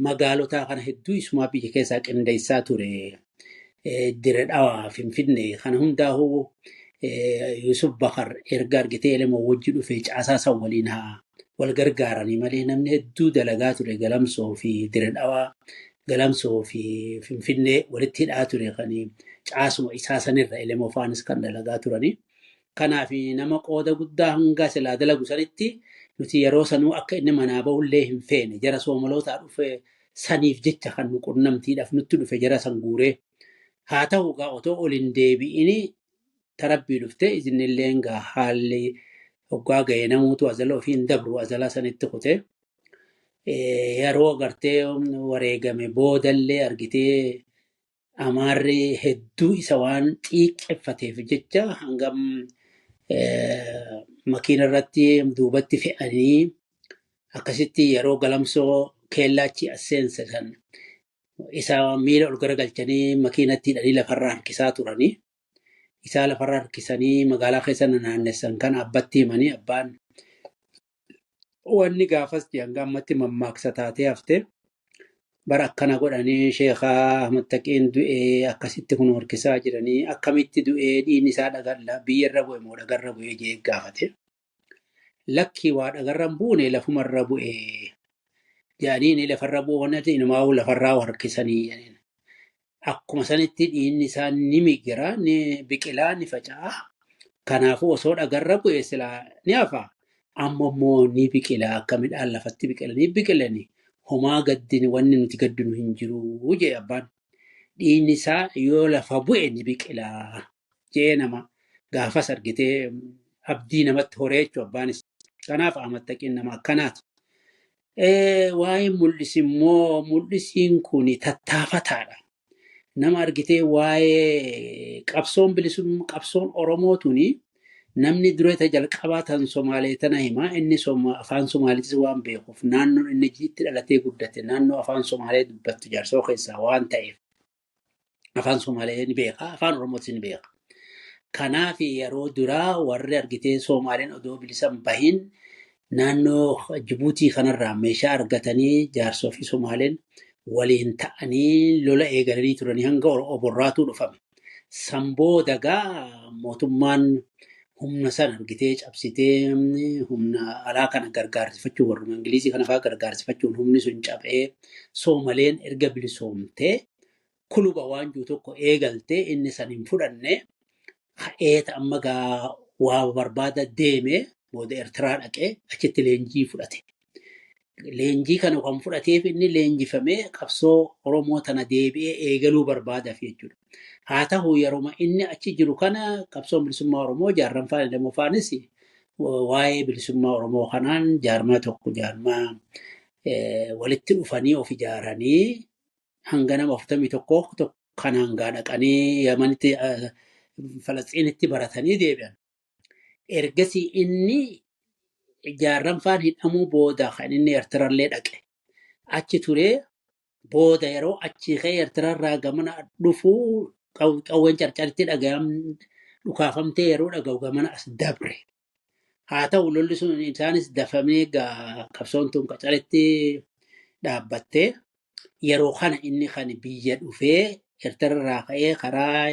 magaalotaa kana hedduu isumaa biyya keessaa qindeessaa ture. Dire Dhawaa Finfinnee kana hundaa'uu Yusuf Bakar erga argitee elemoo wajji dhufee caasaa san waliin haa wal gargaaranii malee namni hedduu dalagaa ture Galamsoo fi Dire Dhawaa Galamsoo fi Finfinnee walitti hidhaa ture kan caasuma isaa sanirra elemoo faanis kan dalagaa turanii. Kanaaf nama qooda guddaa hanga silaa dalagu sanitti nuti yeroo sanuu akka inni manaa bahullee hin feene jara Soomalootaa dhufe saniif jecha kan nu qunnamtiidhaaf nutti dhufe jara san guuree. Haa ta'u egaa otoo ol hin deebi'ini tarabbii dhufte isinillee egaa haalli hoggaa ga'ee namuutu azala ofiin dabru azala sanitti kute. Yeroo agartee wareegame boodallee argitee amaarri hedduu isa waan xiiqqeffateef jecha hangam makiina irratti duubatti fe'anii akkasitti yeroo Galamsoo keellaachi as seensan isa miila ol garagalchanii makiinatti hidhanii lafarraa harkisaa turanii. Isaa lafarraa harkisanii magaalaa keessa naannessan kana abbatti himanii abbaan wanni gaafas hanga ammatti mammaaksa taatee hafte bara akkana godhanii Sheekhaa Ahmad Taqiin du'ee akkasitti kun harkisaa jiranii akkamitti du'ee dhiigni isaa dhagalla biyyarra bu'e moo dhagarra bu'ee jee gaafate. Lakkii waa dhagarra hin buune lafumarra bu'e jedhanii lafarra bu'oonati inumaa lafarraa harkisanii jedhanii. Akkuma sanitti dhiigni isaa ni migira ni biqilaa ni faca'a. Kanaafuu osoo dhagarra bu'e silaa ni hafa. Amma immoo ni biqilaa akka midhaan lafatti biqilanii biqilanii homaa gaddini wanni nuti gaddinu hin jiru jee abbaan. Dhiigni isaa yoo lafa bu'e ni biqilaa jee nama gaafas argitee abdii namatti horee jechuudha abbaanis. Kanaaf Ahmad Taqiin nama akkanaati. Waa'ee mul'isi immoo mul'isiin kun tattaafataadha. Nama argitee waa'ee qabsoon bilisummaa qabsoon Oromoo tuni namni dureeta jalqabaa tan Somaalee tana himaa inni afaan Somaaliitis waan beekuuf naannoon inni itti dhalatee guddate naannoo afaan Somaalee dubbattu Jaarsoo keessaa waan ta'eef afaan Somaalee ni beeka afaan Oromootis ni beeka. Kanaaf yeroo duraa warri argitee Somaaleen odoo bilisan bahin naannoo Jibuutii kanarraa meeshaa argatanii Jaarsoo fi Somaaleen waliin ta'anii lola eegalanii turanii hanga oborraatuu dhufame. Samboo dagaa mootummaan humna sana argitee cabsitee humna alaa kana gargaarsifachuun warruma Ingilizii kana fa'aa gargaarsifachuun humni sun cabee Soomaleen erga bilisoomtee kuluba waan jiru tokko eegaltee inni san hin fudhanne ha'eeta amma gaa waa barbaada deemee booda Eertiraa dhaqee achitti leenjii fudhate. Leenjii kana kan fudhateef inni leenjifamee qabsoo Oromoo tana deebi'ee eegaluu barbaadaaf jechuudha. Haa ta'u yeroo inni achi jiru kana qabsoon bilisummaa Oromoo jaarran faana deemuu faanis waa'ee bilisummaa Oromoo kanaan jaarmaa tokko jaarmaa walitti dhufanii of ijaaranii hanga nama 41 kanaan gaa dhaqanii Yamanitti Falastiinitti baratanii deebi'an. Ergasii inni jaarran faan hidhamuu booda kan inni Eertiraallee dhaqe. Achi turee booda yeroo achi ka'ee Eertiraarraa gamana dhufuu qawween carcaritti dhukaafamtee yeroo dhaga'u gamana as dabre. Haa ta'u lolli sun isaanis dafamee qabsoon tun qacaritti dhaabbattee yeroo kana inni kan biyya dhufee Eertiraarraa ka'ee karaa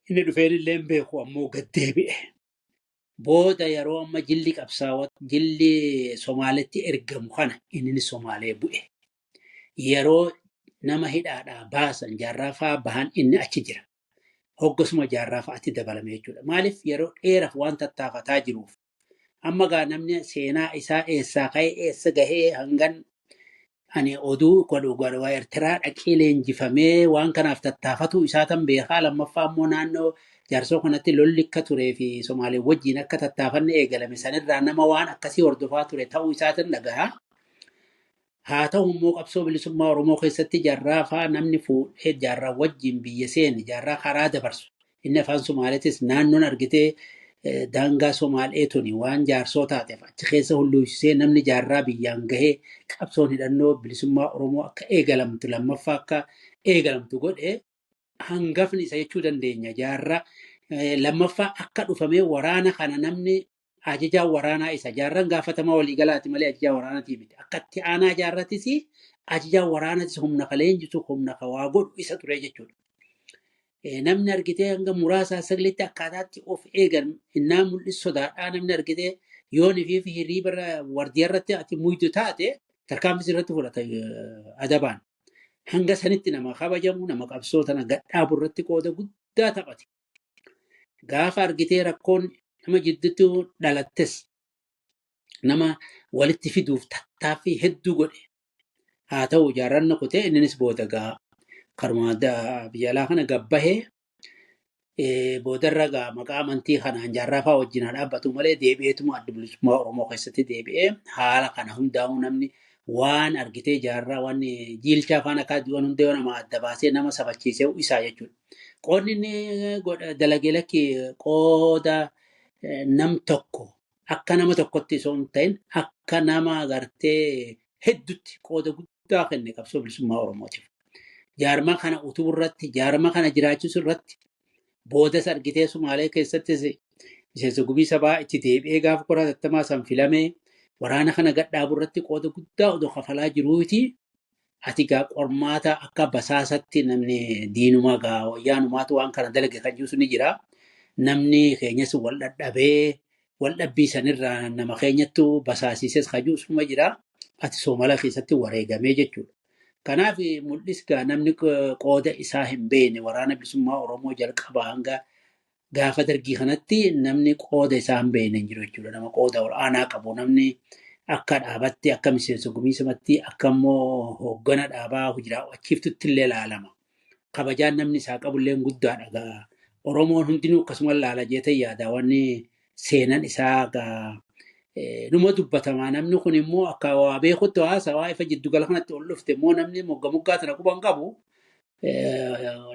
inni dhufeen illee beeku ammoo gad deebi'e. Booda yeroo amma jilli qabsaawat jilli Somaaletti ergamu kana inni Somaalee bu'e. Yeroo nama hidhaadhaa baasan jaarraa fa'aa bahan inni achi jira. Hoggasuma jaarraa fa'aatti dabalame jechuudha. Maaliif yeroo dheeraaf waan tattaafataa jiruuf. Amma gaa namni seenaa isaa eessaa ka'ee eessa gahee hangan ani oduu godhu Eertiraa dhaqee leenjifamee waan kanaaf tattaafatu isaa tan beekaa lammaffaa immoo naannoo Jaarsoo kanatti lolli akka turee fi Somaalee wajjin akka tattaafanne eegalame sanirraa nama waan akkasii hordofaa ture ta'uu isaatiin dhagahaa. haa ta'u immoo qabsoo bilisummaa Oromoo keessatti jaarraa fa'aa namni fuudhee jaarraa wajjin biyya seene jaarraa karaa dabarsu. Inni afaan Somaaliitis naannoon argitee daangaa Somaalee tuni waan jaarsoo taateef achi keessa hulluusisee namni jaarraa biyyaan gahee qabsoon hidhannoo bilisummaa Oromoo akka eegalamtu lammaffaa akka eegalamtu godhee hangafni isa jechuu dandeenya. Jaarraa lammaffaa akka dhufamee waraana kana namni ajajaa waraanaa isa jaarran gaafatamaa waliigalaati malee ajajaa waraanaati miti. Akka itti aanaa jaarratis ajajaa waraanatis humna ka leenjisu humna ka waa godhu isa ture jechuudha. Namni argitee hanga muraasaa sagalitti akkaataatti of eegan innaa mul'is sodaadhaa namni argitee yoonii fi hiriiba wardiyarratti ati muytu taate tarkaanfis irratti fudhata adabaan. Hanga sanitti nama kabajamu nama qabsoo tana gadhaabu irratti qooda guddaa taphate. Gaafa argitee rakkoon nama jidduutti dhalattes nama walitti fiduuf tattaaffii hedduu godhe. Haa ta'u jaarranna kutee innis booda gaa karuma biyya alaa kana gabbahee boodarra gaa maqaa amantii kanaan jaarraa fa'aa wajjin haa dhaabbatu malee deebi'eetuma adda bilisummaa Oromoo keessatti deebi'ee haala kana hundaa'uu namni waan argitee jaarraa waan jiilchaa faana akka waan hundee nama adda baasee nama sabachiisee isaa jechuudha. Qoodni inni dalagee lakki qooda nam tokko akka nama tokkotti osoo hin ta'in akka nama agartee hedduutti qooda guddaa kenne qabsoo bilisummaa Oromootiif. Jaarmaa kana utubuu irratti jaarmaa kana jiraachisuu irratti boodas argitee Sumaalee keessattis miseensa gumii sabaa itti deebi'ee gaafa qoraa tattamaa san filamee waraana kana gadhaabuu irratti qooda guddaa odoo kafalaa jiruuti. Ati gaa qormaata akka basaasatti namni diinumaa gaa wayyaanumaatu waan kana dalage kan jiru ni jira. Namni keenyas wal dhadhabee wal dhabbii sanirraa nama keenyattu basaasises kajuusuma jira. Ati Soomala keessatti wareegamee jechuudha. Kanaaf mul'is gaa namni qooda isaa hin beekne waraana bilisummaa Oromoo jalqabaa hanga gaafa dargii kanatti namni qooda isaa hin beekne jiru jechuudha. Nama qooda olaanaa qabu namni akka dhaabatti akka miseensa gumii sabatti akka immoo hooggana dhaabaa hujiraa achiiftutti illee ilaalama. Kabajaan namni isaa qabullee guddaadha gaa. Oromoon hundinuu akkasuma ilaala jeetee yaada wanni seenan isaa gaa numa dubbatamaa namni kun immoo akka waa beekutti haasa waa ifa jiddu gala kanatti ol dhufte immoo namni moggaa tana quban qabu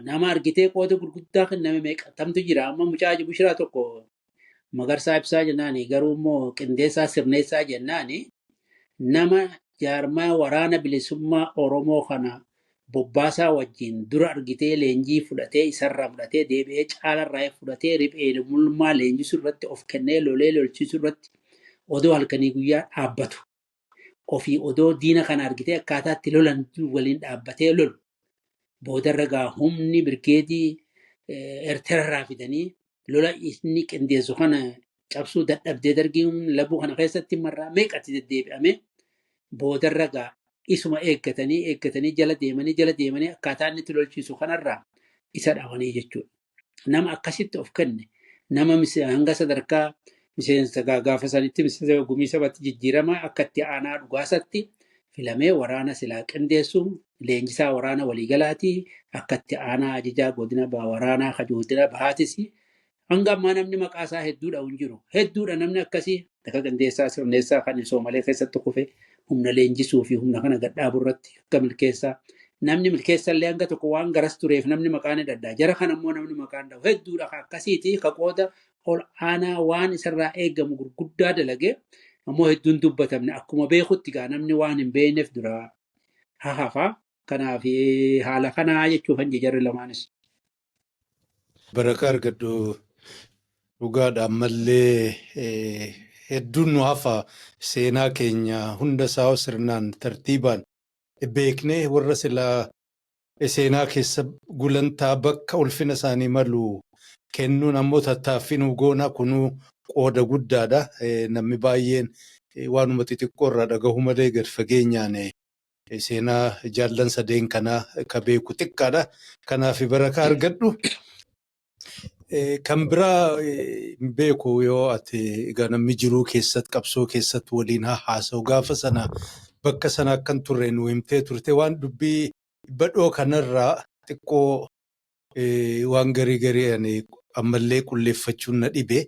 nama argitee qooda gurguddaa kenname meeqatamtu jira. Amma mucaa bushiraa tokko Magarsaa Ibsaa jennaani garuu immoo Qindeessaa Sirneessaa jennaani nama jaarmaa waraana bilisummaa Oromoo kana bobbaasaa wajjin dura argitee leenjii fudhatee isarraa fudhatee deebi'ee caalarraa fudhatee riphee mul'ummaa leenjisuu irratti of kennee lolee lolchiisuu irratti odoo halkanii guyyaa dhaabbatu. Ofii odoo diina kana argitee akkaataatti lolan waliin dhaabbatee lolu. Boodarra gaa humni birgeedii Eertirarraa fidanii lola inni qindeessu kana cabsuu dadhabdee dargiin labuu kana keessatti marraa meeqatti deddeebi'ame boodarra gaa isuma eeggatanii jala deemanii akkaataa inni itti lolchiisu kanarraa isa dhaabanii jechuudha. Nama akkasitti of kenne nama hanga sadarkaa miseensa gaafa sanitti miseensa gumii sabatti jijjiirama akka itti aanaa dhugaasatti filamee waraana silaa qindeessu leenjisaa waraana waliigalaati akka itti aanaa ajajaa godina waraanaa kajoodina bahaatis hanga ammaa namni maqaa isaa hedduudha hin jiru. Hedduudha namni akkasii akka Qindeessaa Sirneessaa kan Soomalee keessatti kufe humna leenjisuu fi humna kana gadhaabuu irratti akka milkeessaa. Namni milkeessa illee hanga tokko waan garas tureef namni maqaan hidhadhaa. Jara kana immoo namni maqaan dhawu hedduudha akkasiiti ka qooda ol aanaa waan isarraa eegamu gurguddaa dalage ammoo hedduun dubbatamne akkuma beekutti gaa namni waan hin beekneef dura hafa. Kanaaf haala kanaa jechuuf hanji jarri lamaanis. Barakaa argadhu dhugaadha ammallee hedduun nu hafa seenaa keenya hunda isaa sirnaan tartiibaan beeknee warra silaa seenaa keessa gulantaa bakka ulfina isaanii malu kennuun ammoo tattaaffiin goonaa kunuu qooda guddaadha. Namni baay'een waanuma xixiqqoo irraa dhagahu malee gad fageenyaan seenaa jaallan sadeen kanaa ka beeku xiqqaadha. Kanaaf barakaa argadhu. Kan biraa hin beeku yoo ati egaa namni jiruu keessatti qabsoo keessatti waliin haasa'u gaafa sana bakka sana akkan turre nu himtee turte waan dubbii badhoo kanarraa xiqqoo waan garii ammallee qulleeffachuun na dhibe.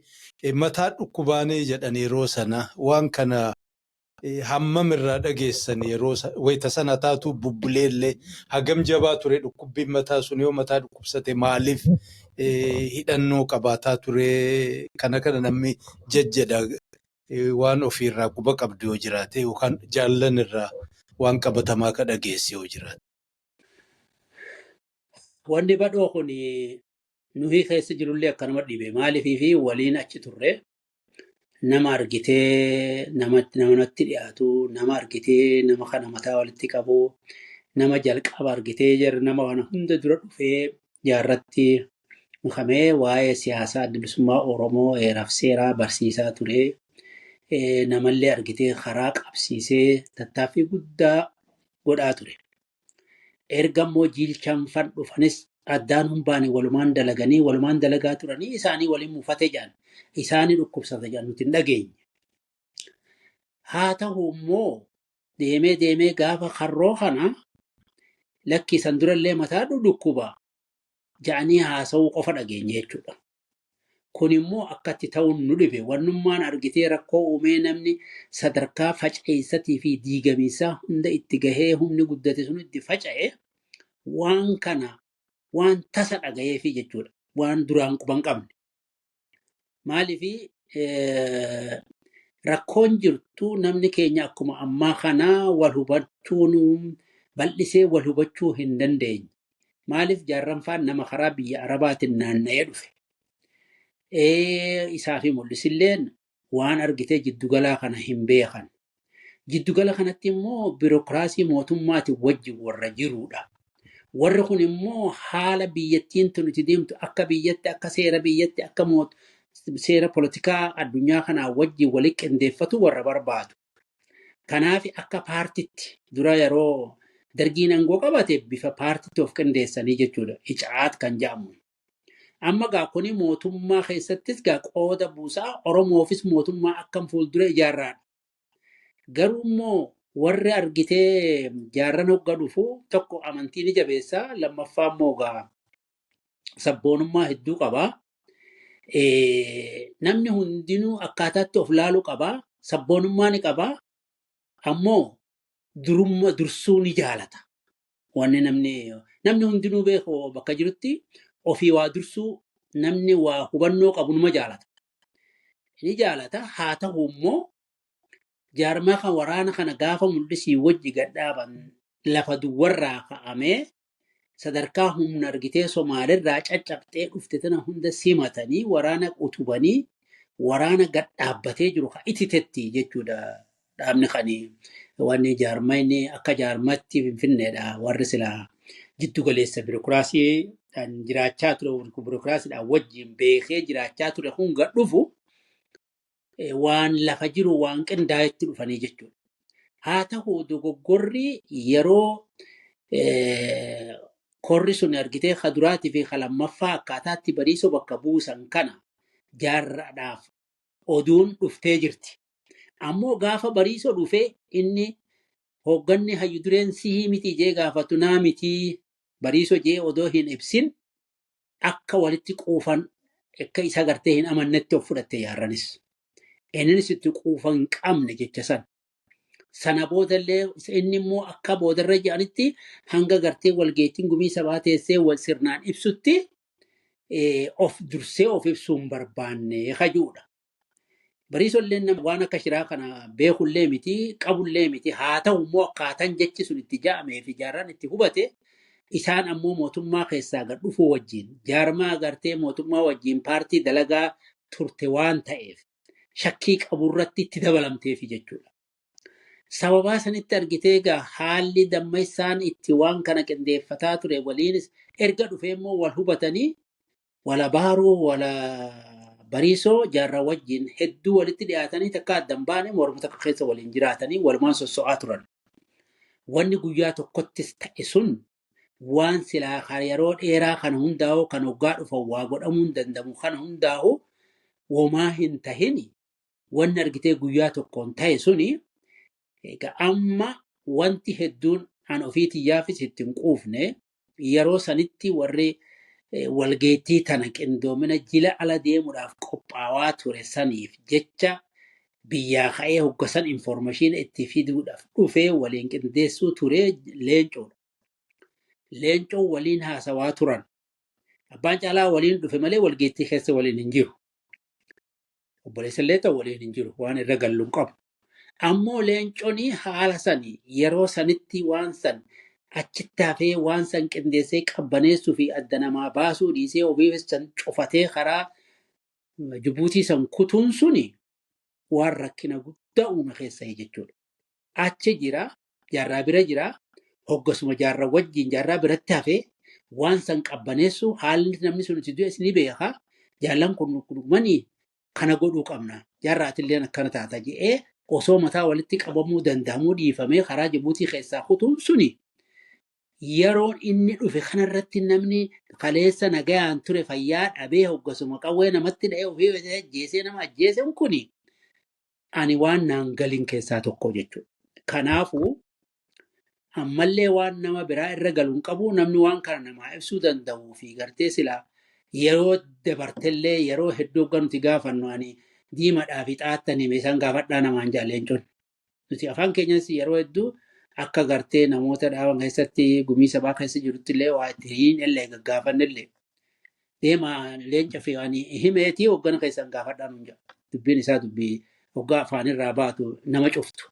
Mataa dhukkubaanee jedhan yeroo sana waan kana hammam irraa dhageessan yeroo wayita sana taatu bubbuleellee hagam jabaa ture dhukkubbiin mataa sun yoo mataa dhukkubsate maaliif hidhannoo qabaataa ture kana namni jajjadha waan ofiirraa quba qabdu yoo jiraate yookaan jaallan irraa waan qabatamaa ka dhageesse yoo jiraate. Wanni badhoo kun nuyi keessa jirullee akkanuma dhibe maaliifii fi waliin achi turre nama argitee namatti dhiyaatu nama argitee nama kana mataa walitti qabu nama jalqaba argitee jiru nama kana hunda dura dhufee jaarratti mukamee waa'ee siyaasaa adda bilisummaa Oromoo heeraaf seeraa barsiisaa ture. Namallee argitee karaa qabsiisee tattaaffii guddaa godhaa ture. Erga immoo jiilchanfan dhufanis addaan humbaanii walumaan dalaganii walumaan dalagaa turanii isaanii waliin mufate jedhan isaanii dhukkubsate jedhan nuti hin dhageenye. Haa ta'u immoo deemee gaafa karroo kana lakkisan durallee mataa dhukkuba jedhanii haasa'uu qofa dhageenye jechuudha. Kun immoo akkatti ta'uun nu dhibe wannummaan argitee rakkoo uumee namni sadarkaa faca'eessatii fi diigamiinsaa hunda itti gahee humni guddate sun itti faca'e waan kana waan tasa dhagayeefi jechuudha. Waan duraan quban qabne. Maaliifi rakkoon jirtu namni keenya akkuma ammaa kanaa wal hubachuun bal'isee wal hubachuu hin dandeenye. Maaliif jaarranfaan nama karaa biyya Arabaatiin naanna'ee dhufe. Isaa fi mul'isilleen waan argitee jiddugalaa kana hin beekan. Jiddugala kanatti immoo biirokiraasii mootummaatiin wajjin warra jirudha. Warri kun immoo haala biyyattiin tun itti deemtu akka biyyatti akka seera biyyatti akka seera politikaa addunyaa kanaa wajjin walitti qindeeffatu warra barbaadu. Kanaaf akka paartitti dura yeroo dargiin aangoo qabate bifa paartitti of qindeessanii jechuudha. Icaat kan jedhamu. Amma gaa kuni mootummaa keessattis gaa qooda buusaa Oromoofis mootummaa akkam fuuldura ijaarraadha. Garuu immoo warri argitee jaarran hogga dhufu tokko amantii ni jabeessaa lammaffaa immoo gaa sabboonummaa hedduu qabaa. Namni hundinuu akkaataatti of laaluu qabaa. Sabboonummaa ni qabaa. Ammoo dursuu ni jaalata. Wanni namni hundinuu beeku bakka jirutti ofii waa dursuu namni waa hubannoo qabu numa jaalata. Ni jaalata haa ta'u immoo jaarmaa kan waraana kana gaafa mul'isii wajji gadhaaban lafa duwwarraa ka'amee sadarkaa humna argitee Somaaliirraa caccabxee dhufte tana hunda simatanii waraana utubanii waraana gadhaabbatee jiru ka ititetti jechuudha. Dhaabni kanii wanni jaarmayni akka jaarmatti Finfinneedha warri silaa jiddu galeessa biirokiraasii jiraachaa ture biirokiraasiidhaan wajjin beekee jiraachaa ture kun gad dhufu waan lafa jiru waan qindaa'etti dhufanii jechuudha. Haa ta'u dogoggorri yeroo korri sun argitee kaduraatii fi kalammaffaa akkaataatti bariisoo bakka buusan kana jaarraadhaaf oduun dhuftee jirti. Ammoo gaafa bariisoo dhufee inni hoogganni hayyu dureen sii miti jee gaafatu naa miti bariisoo jee odoo hin ibsin akka walitti quufan akka isa gartee hin amannetti of fudhatte jaarranis. Innis itti quufan hin qabne jecha san. Sana boodallee inni immoo akka boodarra jedhanitti hanga gartee walgeettiin gumii sabaa teessee wal sirnaan ibsutti of dursee of ibsuun barbaanne hajuudha. Bariisollee nama waan akka shiraa kana beekullee miti qabullee miti haa ta'u immoo akkaataan jechi sun itti ja'amee fi jaarraan itti hubate isaan ammoo mootummaa keessaa gad dhufuu wajjin jaarmaa agartee mootummaa wajjin paartii dalagaa turte waan ta'eef shakkii qaburratti itti dabalamteefi jechuudha. Sababaa sanitti argitee egaa haalli damma isaan itti waan kana qindeeffataa ture waliinis erga dhufee immoo wal hubatanii wala baaruu wala bariisoo jaarraa wajjin hedduu walitti dhiyaatanii takka addan baane morma takka keessa waliin jiraatanii walumaan sosso'aa turan. Wanni guyyaa tokkottis ta'e sun waan silaa yeroo dheeraa kana hundaa'u kan hoggaa dhufa waa godhamuu hin danda'amu kana hundaa'u womaa hin tahini wanni argitee guyyaa tokkoon ta'e suni egaa amma wanti hedduun an ofii xiyyaafis ittiin quufne yeroo sanitti warri walgeettii tana qindoomina jila ala deemuudhaaf qophaawaa ture saniif jecha biyyaa ka'ee hoggasan informeeshinii itti fiduudhaaf dhufee waliin qindeessuu turee leencoodha. Leencoo waliin haasawaa turan. Abbaan Caalaa waliin dhufe malee walgeettii keessa waliin hin jiru. Obboleessa illee ta'u waliin hin jiru waan irra galluun qabu. Ammoo leencoon haala sanii yeroo sanitti waan san achitti hafee waan san qindeessee qabbaneessuu fi adda namaa baasuu dhiisee ofii san cufatee karaa Jibuutii san kutuun suni waan rakkina guddaa uume keessa jechuudha. Achi jira, jaarraa bira jira, hoggasuma jaarraa wajjin jaarraa biratti hafee waan san qabbaneessu haalli namni sun itti du'e ni beeka. Jaallan kun manii kana godhuu qabna. Jaarraatillee akkana taata jedhee osoo mataa walitti qabamuu danda'amuu dhiifamee karaa Jibuutii keessaa kutuun suni yeroon inni dhufe kanarratti namni kaleessa nagayaan ture fayyaa dhabee hoggasuma qawwee namatti dha'ee ofii ajjeesee nama ajjeesen kuni ani waan naan galin keessaa tokko jechuudha. Kanaafuu ammallee waan nama biraa irra galuun qabu namni waan kana namaa ibsuu danda'uu fi gartee silaa yeroo dabartellee yeroo hedduu ganuti gaafannu ani diimadhaa fi xaattanii meeshaan gaafadhaa namaan jaaleencuun. Nuti afaan keenyas yeroo hedduu akka gartee namoota dhaaban keessatti gumii sabaa keessa jirutti illee waa itti hin illee gaggaafannillee deema leenca fi ani himeetii hoggana keessan gaafadhaa nuun jedha. Dubbiin isaa dubbii hoggaa afaanirraa baatu nama cuftu.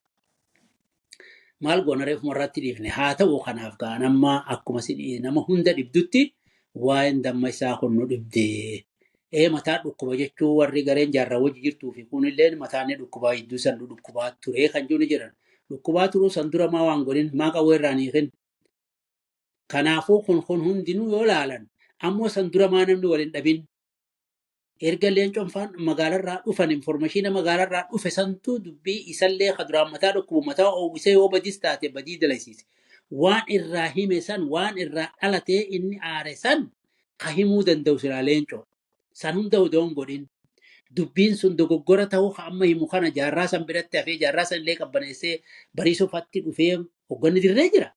Maal goona reefuma irratti dhiifne haa ta'u kanaaf gaa nama akkuma nama hunda dhibdutti waa'een damma isaa kun nu dhibdee. Mataa dhukkuba jechuun warri gareen jaarraa wajji jirtuu fi kunillee mataan dhukkubaa hedduu san dhukkubaa turee kan jiru jiran. Dhukkubaa turuu san dura maa waan godhin maa qawwee irraa ni kennu. Kanaafuu kun hundinuu yoo laalan ammoo san dura maa namni waliin dhabin. Erga leencoon faan magaalarraa dhufan informeeshina magaalarraa dhufe santuu dubbii isallee kaduraan mataa dhukkubu mataa oowwisee yoo badis taate badii dalaysiise. Waan irraa hime san waan irraa dhalatee inni aare san ka himuu danda'u silaa leencoo. San hunda odoon godhin. Dubbiin sun dogoggora ta'uu amma himu kana jaarraa san biratti hafee jaarraa san illee qabbaneessee bariisufatti dhufee hogganni dirree jira.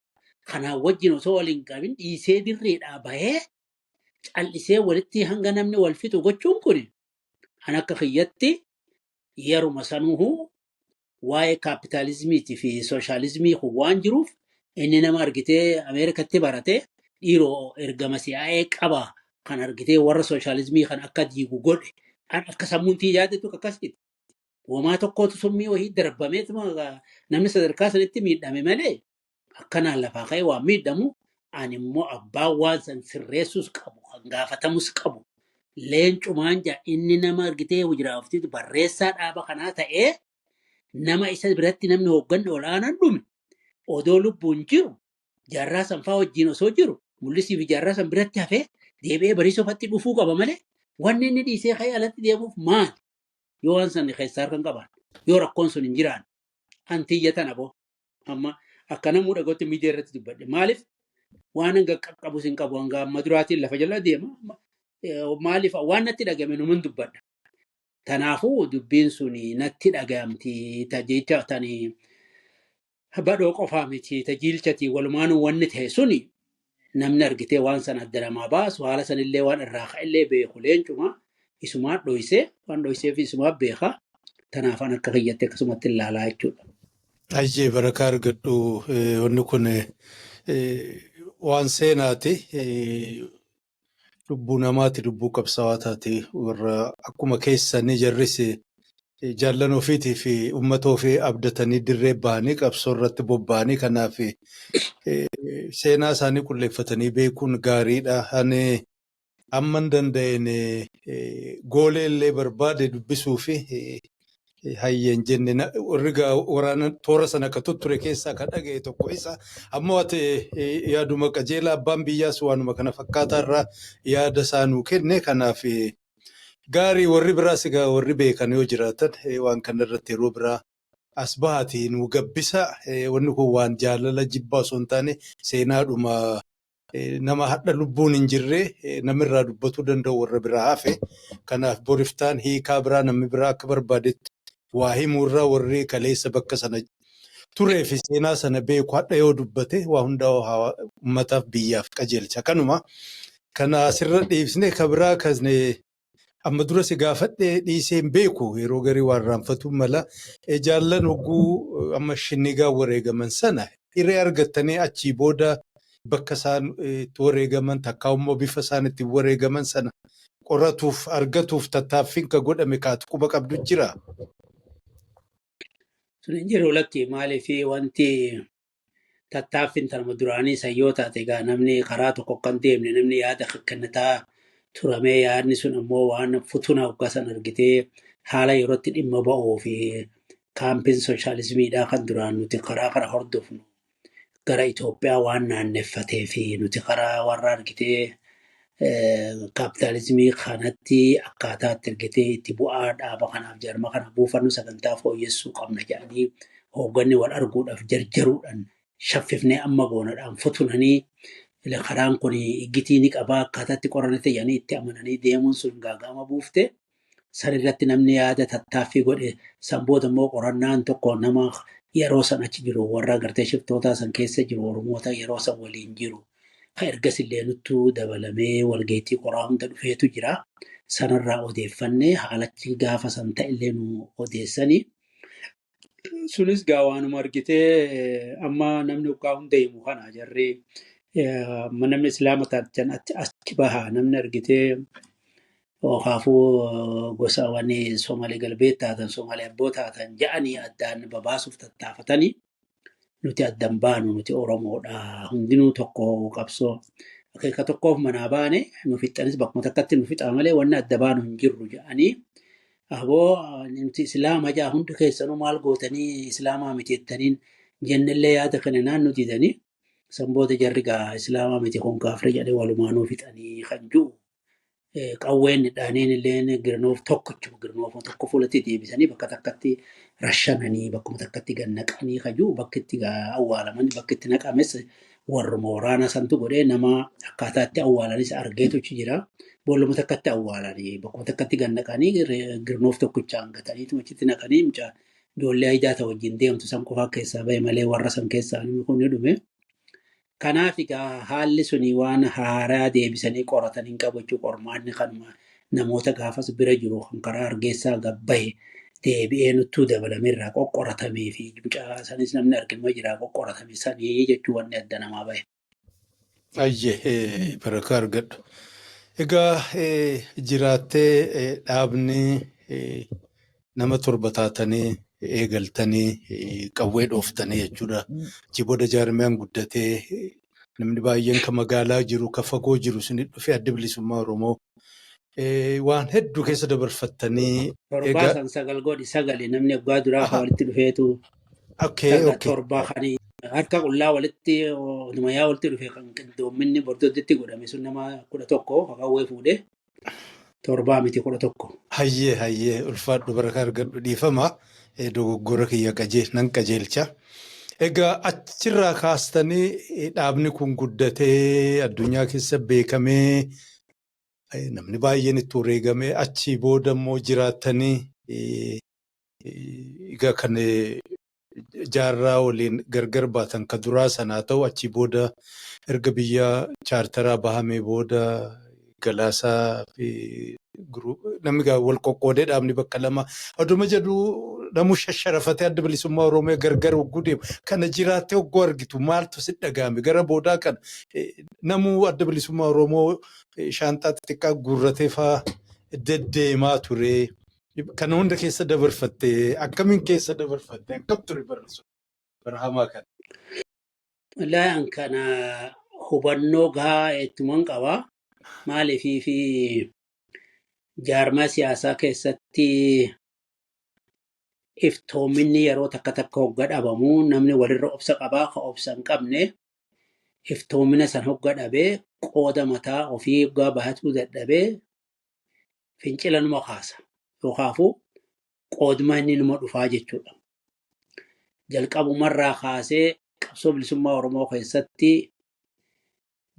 Kanaan wajjin osoo waliin qabin dhiisee dirreedhaa bahee callisee walitti hanga namni wal fixu gochuun kun kan akka kiyyatti yeruma sanuuhu waa'ee kaapitaalizimiitii fi sooshaalizimii kun waan jiruuf inni nama argitee Ameerikatti baratee dhiiroo ergama si'aa'ee qaba kan argitee warra sooshaalizimii kan akka diigu godhe akka sammuuntii yaadetu akkasitti. Wamaa tokkootu summii wahii darbameetu namni sadarkaa sanitti miidhame malee akkanaan lafaa ka'ee waan miidhamu ani immoo abbaan waan san sirreessus qabu kan gaafatamus qabu. Leencumaan jaa inni nama argitee hojiraaftiitu barreessaa dhaaba kanaa ta'ee nama isa biratti namni hoogganne olaanaan dhume odoo lubbuun jiru jaarraa sanfaa wajjin osoo jiru mul'isii fi jaarraa san biratti hafee deebi'ee bariisufatti dhufuu qaba malee wanni inni dhiisee ka'ee alatti deemuuf maali? Yoo waan san keessaa harkan qaban yoo rakkoon sun hin jiraan antiyyatan aboo amma akka namuu dhagootti miidiyaa irratti dubbadhe maaliif waan hanga qaqqabus hin qabu hanga amma duraatiin lafa jala deema maaliif waan natti dhagame numan dubbadha. Kanaafuu dubbiin sun natti dhagamti tajeecha tanii badhoo qofaa miti tajiilchati walumaanuu wanni ta'e suni namni argitee waan san adda namaa baasu haala sanillee waan irraa ka'ellee beeku leencuma isumaa dhoysee waan dhoyseef isumaa beeka. Kanaafan akka kiyyatti akkasumatti ilaalaa jechuudha. Ayyee barakaa argadhu wanni kun waan seenaati. Lubbuu namaati lubbuu qabsaawaa taate warra akkuma keessanii jarris jaallan ofiitii fi uummata ofii abdatanii dirree bahanii qabsoo irratti bobba'anii kanaaf seenaa isaanii qulleeffatanii beekuun gaariidha. Ani amman danda'een goolee illee barbaade dubbisuu fi hayyeen jenne warri waraana toora sana akka tutture keessaa kan dhaga'e tokko isa ammoo ati yaaduma qajeelaa abbaan biyyaas waanuma kana fakkaataa irraa yaada isaa nuu kenne kanaaf gaarii warri biraas egaa warri beekan yoo jiraatan waan kana irratti yeroo biraa as bahaatii nuu gabbisa wanni kun waan jaalala jibbaa osoo hin taane seenaadhuma nama hadha lubbuun hin jirre namirraa dubbatuu danda'u warra biraa hafe kanaaf boriftaan hiikaa biraa namni biraa akka barbaadetti waa himuurraa warri kaleessa bakka sana turee fi seenaa sana beeku hadha yoo dubbate waa hundaa uummataaf biyyaaf qajeelcha. Kanuma kana asirra dhiibsine kabiraa kasne amma dura si gaafadhe dhiisee hin beeku yeroo garii waan raanfatu mala jaallan hogguu amma shinnigaa wareegaman sana hiree argattanii achii booda bakka isaan itti wareegaman takkaa immoo bifa isaan itti wareegaman sana qoratuuf argatuuf tattaaffiin ka godhame kaatu quba qabdu jira. Sun hin jiru lakki maaliif wanti tattaaffiin tanuma duraanii sayyoo taate egaa namni karaa tokko kan deemne namni yaada kennataa turamee yaadni sun ammoo waan futuna hoggasan argitee haala yerootti dhimma ba'uu fi kaampiin sooshaalizimiidhaa kan duraan nuti karaa kana hordofnu gara Itoophiyaa waan naanneffatee fi nuti karaa warra argitee kaapitaalizimii kanatti akkaataatti argitee itti bu'aa dhaaba kanaaf jarma kana buufannu sagantaa fooyyessuu qabna jedhanii hoogganni wal arguudhaaf jarjaruudhaan shaffifnee amma goonadhaan futunanii karaan kun iggitii ni qabaa akkaataatti qorannate jedhanii itti amananii deemuun sun gaagama buufte san irratti namni yaada tattaaffii godhe san booda immoo qorannaan tokko nama yeroo san achi jiru warra agartee shiftootaa san keessa jiru Oromoota yeroo san waliin jiru ka ergasillee nuttuu dabalamee walgeettii qoraa hunda dhufeetu jira sanarraa odeeffannee haalachi gaafa san ta'illee nu odeessanii sunis gaawaanuma argitee amma namni ugaa hunda himu kana jarri namni islaama taatan achi bahaa namni argitee kaafuu gosaawwan Somaalee galbee taatan Somaalee abboo taatan ja'anii addaan babaasuuf tattaafatanii nuti addan baanu nuti Oromoodha hundinuu tokko qabsoo akeeka tokkoof manaa baane nu fixanis bakkuma takkatti nu fixa malee wanni adda baanu hin jirru ja'anii aboo nuti islaama jaa hundi keessanuu maal gootanii islaamaa miti jettaniin jennellee yaada kana naannoo didanii san booda jarri gaa islaamaa miti kun kaafire jedhee walumaanuu fixanii kan jiru qawween dhaaneen illee girnoof tokko fuulatti deebisanii bakka takkatti rashananii bakkuma takkatti gannaqanii kan jiru bakki itti awwaalaman bakki itti naqames warruma waraana santu godhee nama akkaataatti awwaalanis argeetu jira. Booluma takkatti awwaalanii bakkuma takkatti gannaqanii girnoof tokkicha hangataniitu achitti naqanii mucaa ijoollee ajaa'ita wajjin deemtu san qofaa keessaa bahe malee warra san keessaa inni kun ni dhume. Kanaaf egaa haalli suni waan haaraa deebisanii qoratanii qabachuu qormaanni kanuma namoota gaafas bira jiru kan karaa argeessaa gabbahe deebi'ee nuttuu dabalameerraa qoqqoratamee fi mucaa sanis namni arginu jira qoqqoratame sanii jechuu wanni adda namaa bahe. Ayyee barakaa argadhu. Egaa jiraattee dhaabni nama torba taatanii eegaltanii qawwee dhooftanii jechuudha. Jibooda jaarmiyaan guddatee namni baay'een kan magaalaa jiru kan fagoo jiru isin dhufee adda bilisummaa Oromoo waan hedduu keessa dabarfattanii. Torbaa san sagal godhi sagali namni abbaa duraa walitti dhufeetu. Torbaa kanii harka qullaa walitti numayaa walitti dhufee kan qindoominni bordoddeetti godhame sun nama 11 qawwee fuudhee. Torbaa miti 11. Hayyee ulfaadhu barakaa argadhu dhiifama. Dogoggora kiyya nan qajeelcha. Egaa achirraa kaastanii dhaabni kun guddatee addunyaa keessa beekamee namni baay'een itti wareegamee achii booda immoo jiraattanii egaa kan jaarraa waliin gargar baatan ka duraa sanaa ta'u achii booda erga biyya chaartaraa bahamee booda galaasaa fi namni wal qoqqoodee dhaabni bakka lama aduma jedhu namu shasharafatee adda bilisummaa Oromoo gargar hogguu deemu kana jiraattee hogguu argitu maaltu si dhagahame gara boodaa kana namu adda bilisummaa Oromoo shaanxaa xixiqqaa guurratee fa'aa deddeemaa ture kana hunda keessa dabarfattee akkamiin keessa dabarfattee akkam ture barahamaa kana. Laan kana hubannoo gahaa ittuman qabaa. Maaliifii fi jaarmaa siyaasaa keessatti iftoominni yeroo takka hogga dhabamu namni walirra obsa qabaa ka obsa hin qabne iftoomina san hogga dhabee qooda mataa ofii hoggaa bahatuu dadhabee fincila numa kaasa yookaafuu qooduma inni numa dhufaa jechuudha. Jalqabumarraa kaasee qabsoo bilisummaa Oromoo keessatti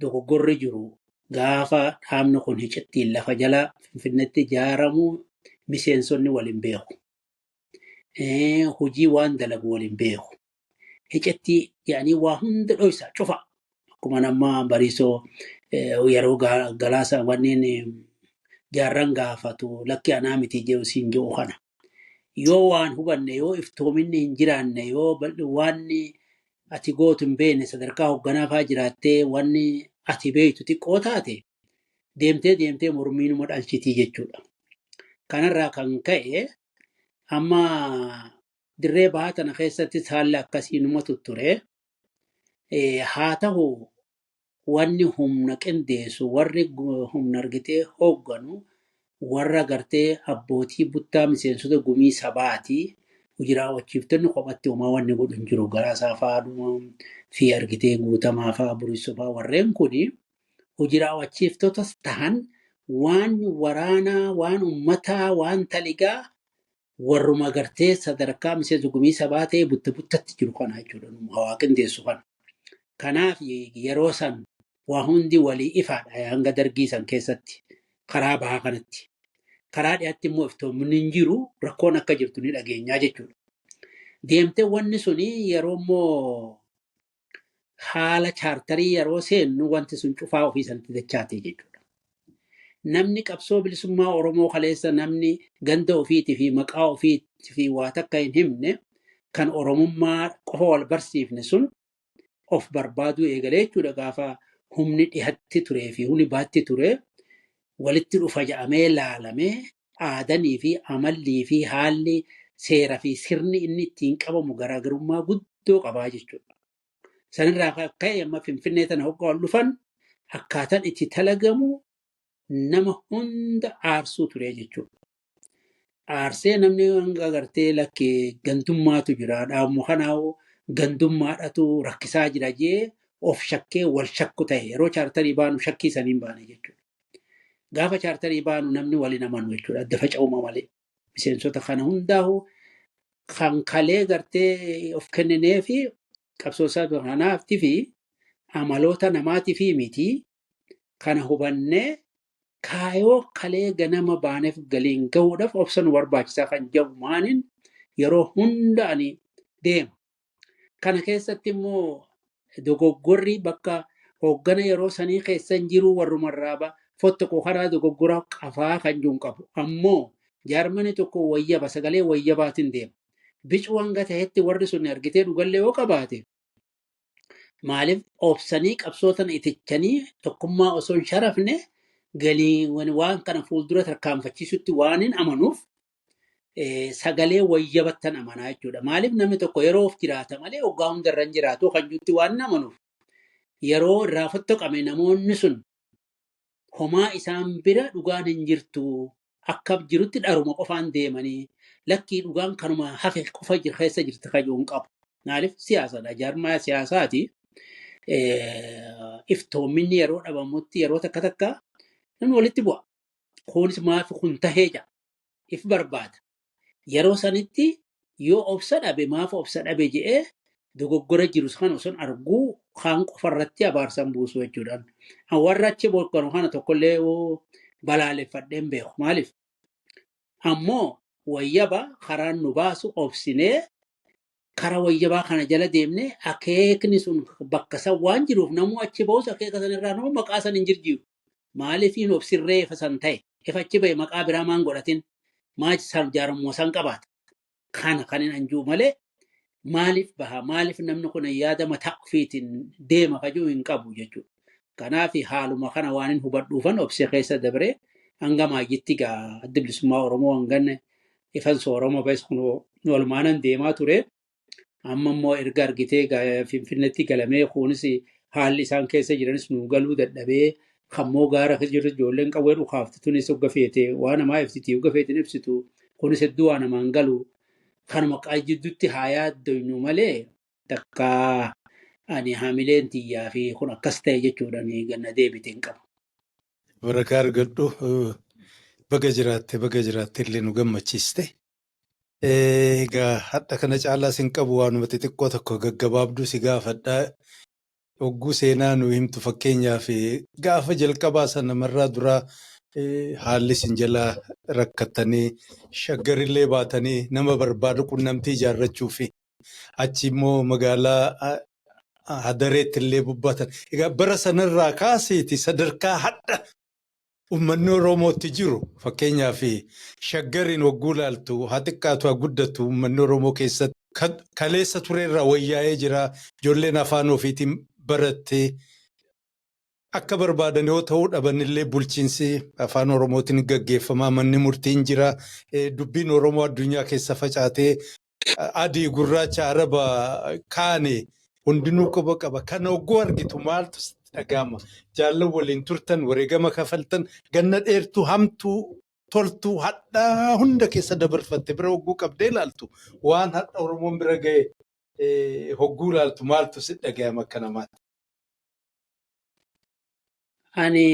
dogoggorri jiru. Gaafa dhaabni kun hicittiin lafa jala Finfinneetti ijaaramu miseensonni waliin beeku. Hojii waan dalagu waliin beeku. Hicitti yaa'anii waa hunda dhoysa cufa. Akkuma nama bariisoo yeroo galaasa wanneen jaarran gaafatu lakki anaa miti jedhu siin jedhu kana. Yoo waan hubanne yoo iftoominni hin jiraanne yoo wanni ati gootu hin beekne sadarkaa hogganaafaa jiraattee wanni ati beektu xiqqoo taate deemtee mormiinuma dhalchitii jechuudha. Kanarraa kan ka'e amma dirree bahaa tana keessatti haalli akkasii numatu ture. Haa ta'u wanni humna qindeessu warri humna argitee hoogganu warra gartee abbootii buttaa miseensota gumii sabaati hojii raawwachiiftonni kophatti homaa wanni godhu hin jiru garaa isaa fa'aa fi argitee guutamaa fa'aa buriisoo fa'aa warreen kuni hojii raawwachiiftotas tahan waan waraanaa waan ummataa waan taligaa warruma gartee sadarkaa miseensa gumii sabaa ta'e buttatti jiru kana jechuudha hawaa qindeessu kana. Kanaaf yeroo san waa hundi walii ifaadha hanga dargii san keessatti karaa bahaa kanatti. Karaa dhiyaatti immoo iftoominni hin jiru rakkoon akka jirtu ni dhageenyaa jechuudha. Deemtee wanni suni yeroo immoo haala chaartarii yeroo seennu wanti sun cufaa ofii sanatti dachaate jechuudha. Namni qabsoo bilisummaa Oromoo kaleessa namni ganda ofiitii fi maqaa ofiitii fi waa takka hin himne kan Oromummaa qofa wal barsiifne sun of barbaaduu eegalee jechuudha gaafa humni dhihatti turee fi humni baatti ture walitti dhufa jedhamee laalamee aadanii fi amallii fi haalli seera fi sirni inni ittiin qabamu garaagarummaa guddoo qabaa jechuudha. Sanirraa ka'e amma Finfinnee tana hoggaa ol dhufan akkaataan itti talagamu nama hunda aarsuu ture jechuudha. Aarsee namni hanga agartee lakkee gandummaatu jira dhaabmu kanaa gandummaadhatu rakkisaa jira jee of shakkee wal shakku ta'e yeroo chaartarii baanu shakkii saniin baane jechuudha. Gaafa chaartarii baanu namni waliin amanu jechuudha adda faca'uma malee. Miseensota kana hundaa'u kan kalee gartee of kenninee fi qabsoosaa kanaaftii fi amaloota namaatii fi miti kana hubannee kaayoo kalee ganama baaneef galiin gahuudhaaf obsa nu barbaachisaa kan jedhu maaniin yeroo hunda ani deema. Kana keessatti immoo dogoggorri bakka hooggana yeroo sanii keessan jiru warrumarraa fottokoo karaa dogoggora qafaa kan jiru qabu. Ammoo jaarmani tokko wayyaba sagalee wayyabaatiin deema. Bicuu hanga ta'etti warri sun argitee dhugallee yoo qabaate maaliif obsanii qabsootan itichanii tokkummaa osoo hin sharafne galii waan kana fuuldura tarkaanfachiisutti waan hin amanuuf sagalee wayyabattan amanaa jechuudha. Maaliif namni tokko yeroo of jiraata malee hoggaa hundarra hin jiraatu kan jirti waan hin amanuuf yeroo irraa fottoqame namoonni sun homaa isaan bira dhugaan hin jirtu akka jirutti dharuma qofaan deemanii lakkii dhugaan kanuma hafe qofa keessa jirti kajuun qabu. Maaliif siyaasadha jaarmaa siyaasaati. Iftoominni yeroo dhabamutti yeroo takka namni walitti bu'a. Kunis maafi kun tahee jira. If barbaada. Yeroo sanitti yoo obsa dhabe maaf obsa dhabe jedhee dogoggora jirus kan osoo arguu kaan qofarratti abaarsan buusu jechuudha. Warra achi boqqoon kana tokkollee balaaleffadheen beeku. Maaliif? Ammoo wayyaba karaan nu baasu obsinee karaa wayyabaa kana jala deemnee akeekni sun bakka san waan jiruuf namuu achi ba'us akeeka sanirraa nama maqaa san hin jirjiiru. Maaliif hin obsirree ifa san ta'e? Ifa achi ba'e maqaa biraa maan godhatin? Maaji san jaarammoo san qabaata. Kana kan hin anjuu malee maaliif baha? Maaliif namni kun yaada mataa ofiitiin deema kajuu hin qabu jechuudha. Kanaaf haaluma kana waan hin hubadhuufan obsee keessa dabree hanga maajitti gaa adda bilisummaa Oromoo hanganne ifan sooroma ba'es walumaanan deemaa ture. Amma immoo erga argitee Finfinneetti galamee kunis haalli isaan keessa jiranis nu galuu dadhabee kammoo gaara jiru ijoolleen qawwee dhukaaftu tunis hogga feete waan namaa ibsiti hogga feetin ibsitu kunis hedduu waan namaan galu kanuma jidduutti haa yaaddoynu malee takka ani haamileen tiyyaa fi kun akkas ta'e jechuudhaan ganna deebite hin qabu. Barakaa argadhu baga jiraatte illee nu gammachiiste. Egaa hadha kana caalaa sin qabu waanuma xixiqqoo tokko gaggabaabduu si gaafadhaa. Hogguu seenaa nu himtu fakkeenyaaf gaafa jalqabaa sana namarraa duraa haalli sin jalaa rakkattanii shaggarillee baatanii nama barbaadu qunnamtii ijaarrachuu fi achi immoo magaalaa hadareetti illee bubbatan. Egaa bara sanarraa kaasiiti sadarkaa hadha uummanni Oromootti jiru fakkeenyaaf shaggariin wagguu ilaaltu haa xiqqaatu haa guddatu uummanni Oromoo keessatti kaleessa turerraa wayyaa'ee jira. Ijoolleen afaan ofiitiin barattee akka barbaadan yoo ta'uu dhabanillee bulchiinsi afaan Oromootiin gaggeeffamaa manni murtiin jira. Dubbiin Oromoo addunyaa keessa facaatee adii gurraacha araba kaane hundinuu quba qaba. Kana wagguu argitu maaltu dhaga'ama? Jaallan waliin turtan wareegama kafaltan ganna dheertuu hamtuu toltuu hadhaa hunda keessa dabarfatte bira wagguu qabdee ilaaltu waan hadha Oromoon bira ga'e hogguu ilaaltu maaltu si dhaga'ama akka namaatti? Ani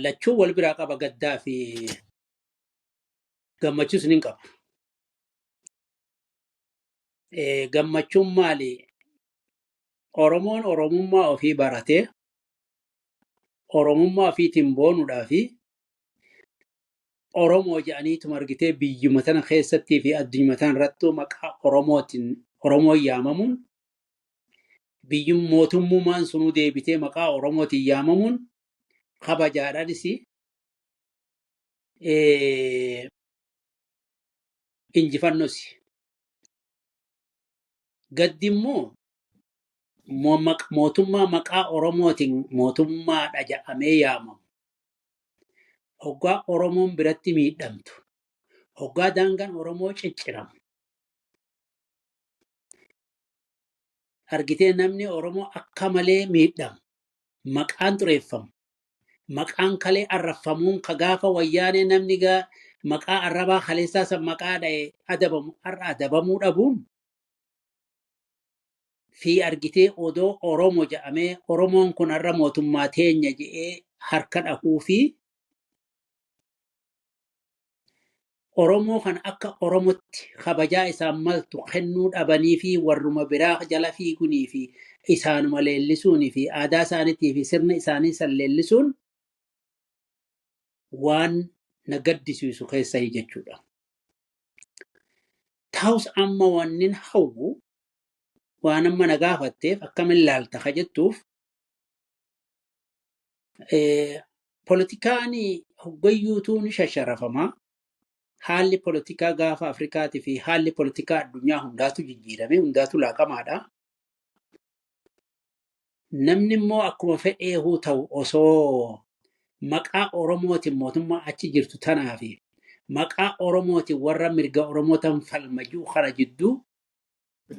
lachuu wal biraa qaba gaddaa fi gammachuus nin qaba. Gammachuun maali? Oromoon Oromummaa ofii baratee Oromummaa ofiitiin boonuudhaa fi Oromoo jedhaniitu argitee biyyuma tana keessattii fi addunyaa tana irrattuu maqaa Oromoon yaamamuun biyyum mootummaan sunuu deebitee maqaa Oromootiin yaamamuun kabajaadhaanis injifannos. Gaddi immoo mootummaa maqaa Oromootiin mootummaadha jedhamee yaamamu. Hoggaa Oromoon biratti miidhamtu. Hoggaa daangaan Oromoo cicciramu. Argitee namni Oromoo akka malee miidhamu. Maqaan xureeffamu. Maqaan kalee arraffamuun ka gaafa wayyaanee namni maqaa arrabaa kaleessaa san maqaa dha'e adabamuu dhabuun fi argitee odoo Oromoo jedhamee Oromoon kun har'a mootummaa teenya jedhee harka dhahuu fi Oromoo kan akka Oromootti kabajaa isaan maltu kennuu dhabanii fi warruma biraa jala fiigunii fi isaanuma leellisuunii fi aadaa isaaniitii fi sirna isaanii san leellisuun waan na gaddisiisu keessa jechuudha. Ta'us amma wannin hawwu waan amma na gaafatteef akkamiin ilaalta ka jettuuf politikaan hoggayyuutuu ni shasharafamaa. Haalli politikaa gaafa Afrikaatii fi haalli politikaa addunyaa hundaatu jijjiirame hundaatu laaqamaadha. Namni immoo akkuma fedheehuu ta'u osoo maqaa Oromootiin mootummaa achi jirtu tanaa fi maqaa Oromootiin warra mirga Oromootaan falmajuu kana jidduu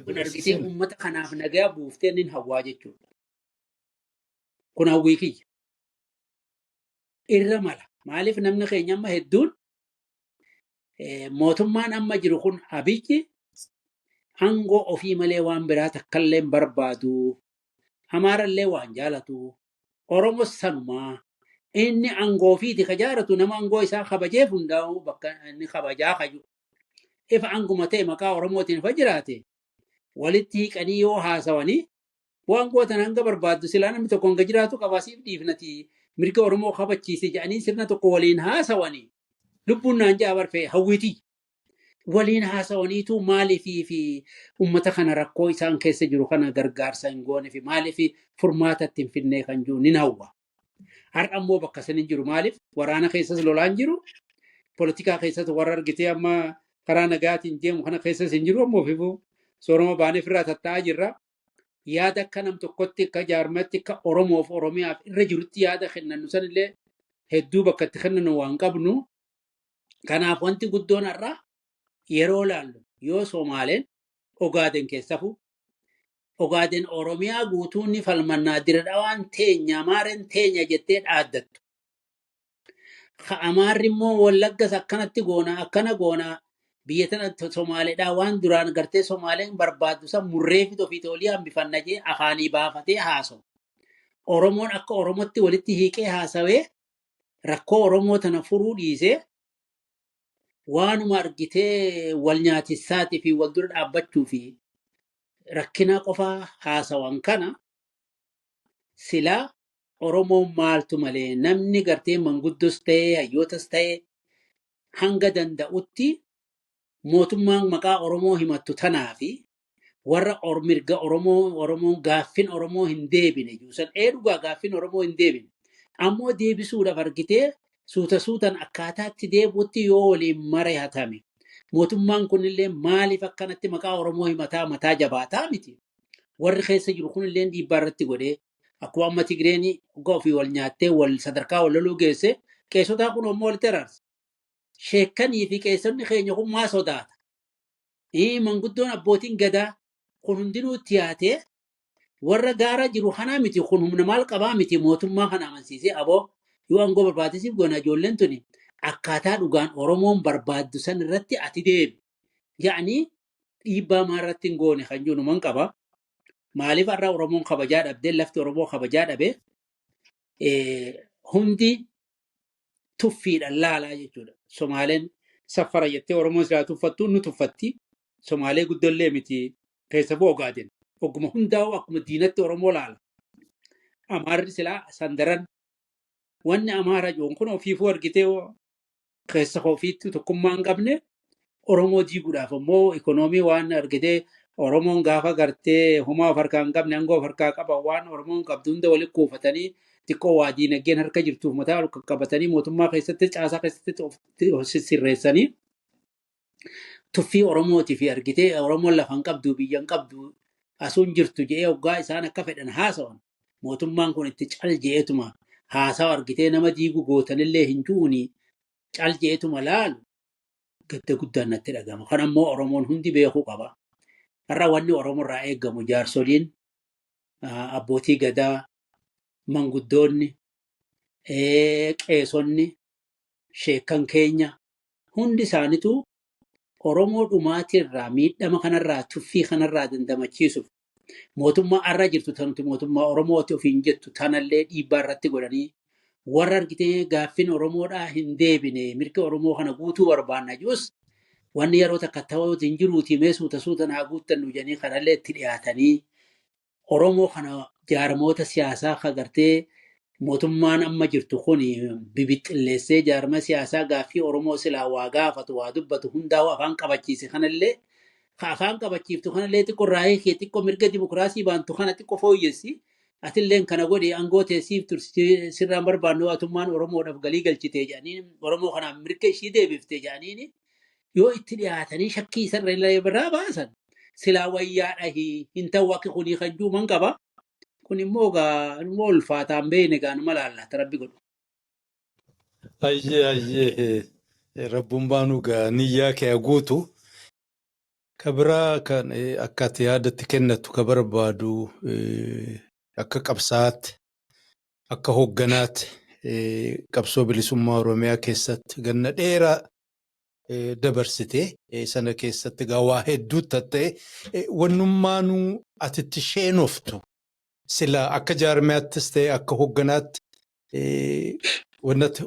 kun argitee uummata kanaaf nagaa buuftee nin hawwaa jechuudha. Kun hawwii kiyya. Irra mala. Maaliif namni keenya amma hedduun mootummaan amma jiru kun Abiyyi aangoo ofii malee waan biraa takkallee hin barbaadu. Amaarallee waan jaalatu. Oromoos sanumaa. Inni aangoo ofiiti ka jaaratu nama aangoo isaa kabajeef hundaa'u bakka inni kabajaa kaju. Ifa aanguma ta'e maqaa Oromootiin fa jiraate walitti hiiqanii yoo haasawanii waan gootan hanga barbaaddu silaa namni tokko hanga jiraatu qabaasiif dhiifnati mirga Oromoo kabachiise jedhanii sirna tokko waliin haasawanii lubbuun naan jaa barfee hawwitii waliin haasawaniitu maaliifii fi uummata kana rakkoo isaan keessa jiru kana gargaarsa hin goone fi maaliif furmaatatti hin finnee kan jiru nin hawwa. Har'a immoo bakka sanin jiru maaliif waraana keessas lolaan jiru politikaa keessas warra argitee amma karaa nagaatiin deemu kana keessas hin jiru ammoo fifu sooroma baaneef irraa tatta'aa jirra. Yaada akka nam tokkotti akka jaarmatti akka Oromoof Oromiyaaf irra jirutti yaada kennannu sanillee hedduu bakka itti kennanu waan qabnu. Kanaaf wanti guddoon har'a yeroo laallu yoo Somaaleen Ogaaden keessafu Ogaaden Oromiyaa guutuun ni falmannaa dira dhawaan teenya Amaaren teenya jettee dhaaddattu. Ka Amaarri immoo Wallaggas akkanatti goona akkana goona biyya tana Somaaleedhaa waan duraan gartee Somaaleen barbaaddu san murree fi ofii tolii hambifanna jee afaanii baafatee haasawu. Oromoon akka Oromootti walitti hiiqee haasawee rakkoo Oromoo tana furuu dhiisee waanuma argitee wal nyaatissaatii fi wal dura dhaabbachuu fi rakkina qofaa haasawan kana silaa Oromoon maaltu malee namni gartee manguddos ta'ee hayyootas ta'ee hanga danda'utti mootummaan maqaa Oromoo himattu tanaa fi warra mirga Oromoon gaaffin Oromoo hin deebine juusan dhugaa gaaffin Oromoo hin deebine ammoo deebisuudhaaf argitee suuta suutan akkaataatti deebi'utti yoo waliin mari'atame mootummaan kunillee maaliif akkanatti maqaa Oromoo himataa mataa jabaataa miti. Warri keessa jiru kunillee dhiibbaa irratti godhee akkuma amma Tigireen dhugaa ofii wal nyaattee wal sadarkaa wal loluu geesse qeessotaa kun ammoo walitti araarsa. Sheekkanii fi qeessonni keenya kun maa sodaata. Manguddoon abbootiin gadaa kun hundinuu dhiyaatee warra gaara jiru kanaa miti kun humna maal qabaa miti mootummaa kana amansiisee aboo yoo aangoo barbaadisiif goona ijoolleen tuni akkaataa dhugaan Oromoon barbaaddu san irratti ati deebi. Yaa'anii dhiibbaa maarratti hin goone kan jiru man qaba. Maaliif har'a Oromoon kabajaa dhabdee lafti Oromoo kabajaa dhabe hundi tuffiidhaan laalaa jechuudha. Somaaleen saffara jettee Oromoon silaa tuffattu nu tuffatti. Somaalee guddollee miti keessa Ogaaden. Ogguma hundaa'u akkuma diinatti Oromoo laala. Amaarri silaa sandaran wanni Amaara joon kun ofiifuu argitee keessa ofiitti tokkummaa hin qabne Oromoo diiguudhaaf ammoo ikoonoomii waan argitee Oromoon gaafa gartee homaa of harkaa hin qabne aangoo of harkaa qaba waan Oromoon qabdu hunda walitti kuufatanii xiqqoo waa diinagdeen harka jirtuuf mataa ol qaqqabatanii mootummaa keessatti caasaa keessatti sirreessanii tuffii Oromootii fi argitee Oromoon lafa hin qabdu biyya hin qabdu asuun jirtu jedhee hoggaa isaan akka fedhan haasawan mootummaan kun itti cal je'eetuma haasawa argitee nama diigu gootanillee hin ju'uni cal je'eetuma laalu gadda guddaan natti dhagama. Kan ammoo Oromoon hundi beekuu qaba. Har'a wanni Oromoo irraa eegamu jaarsoliin abbootii gadaa manguddoonni qeesonni sheekkan keenya hundi isaanitu Oromoo dhumaatirraa miidhama kanarraa tuffii kanarraa dandamachiisuuf mootummaa har'a jirtu tanuti mootummaa Oromooti ofiin jettu tanallee dhiibbaa irratti godhanii warra argitee gaaffin Oromoodhaa hin deebine mirga Oromoo kana guutuu barbaanna jus wanni yeroo takka ta'uuti hin jiruuti mee suuta suuta naa guuttannu jedhanii kanallee itti dhiyaatanii Oromoo kana jaarmoota siyaasaa kagartee mootummaan amma jirtu kun bibixxilleessee jaarma siyaasaa gaaffii Oromoo silaa waa gaafatu waa dubbatu hundaa'u afaan qabachiise kanallee afaan qabachiiftu kanallee xiqqoo raayee kee xiqqoo mirga dimokiraasii baantu kana xiqqoo fooyyessi atilleen kana godhi aangoo teessiif sirraan barbaannu mootummaan Oromoodhaaf galii galchitee jedhanii Oromoo kanaaf mirga ishii deebiftee jedhanii yoo itti dhiyaatanii shakkii isarra biraa baasan silaa wayyaadha hin ta'u akka kunii kan juuman qaba. Kun immoo ulfaataan beeyne gaanuma laallata rabbi godhu. Ayyee rabbuun baanu gaa niyyaa kee guutu kabiraa kan akka ati yaadatti kennatu ka barbaadu akka qabsaatti akka hoogganaatti qabsoo bilisummaa Oromiyaa keessatti ganna dheeraa dabarsitee sana keessatti gaa waa hedduu ta'e wannummaanuu atitti sheenoftu. Sila akka jaarmiyaattis ta'e akka hoogganaatti wannatti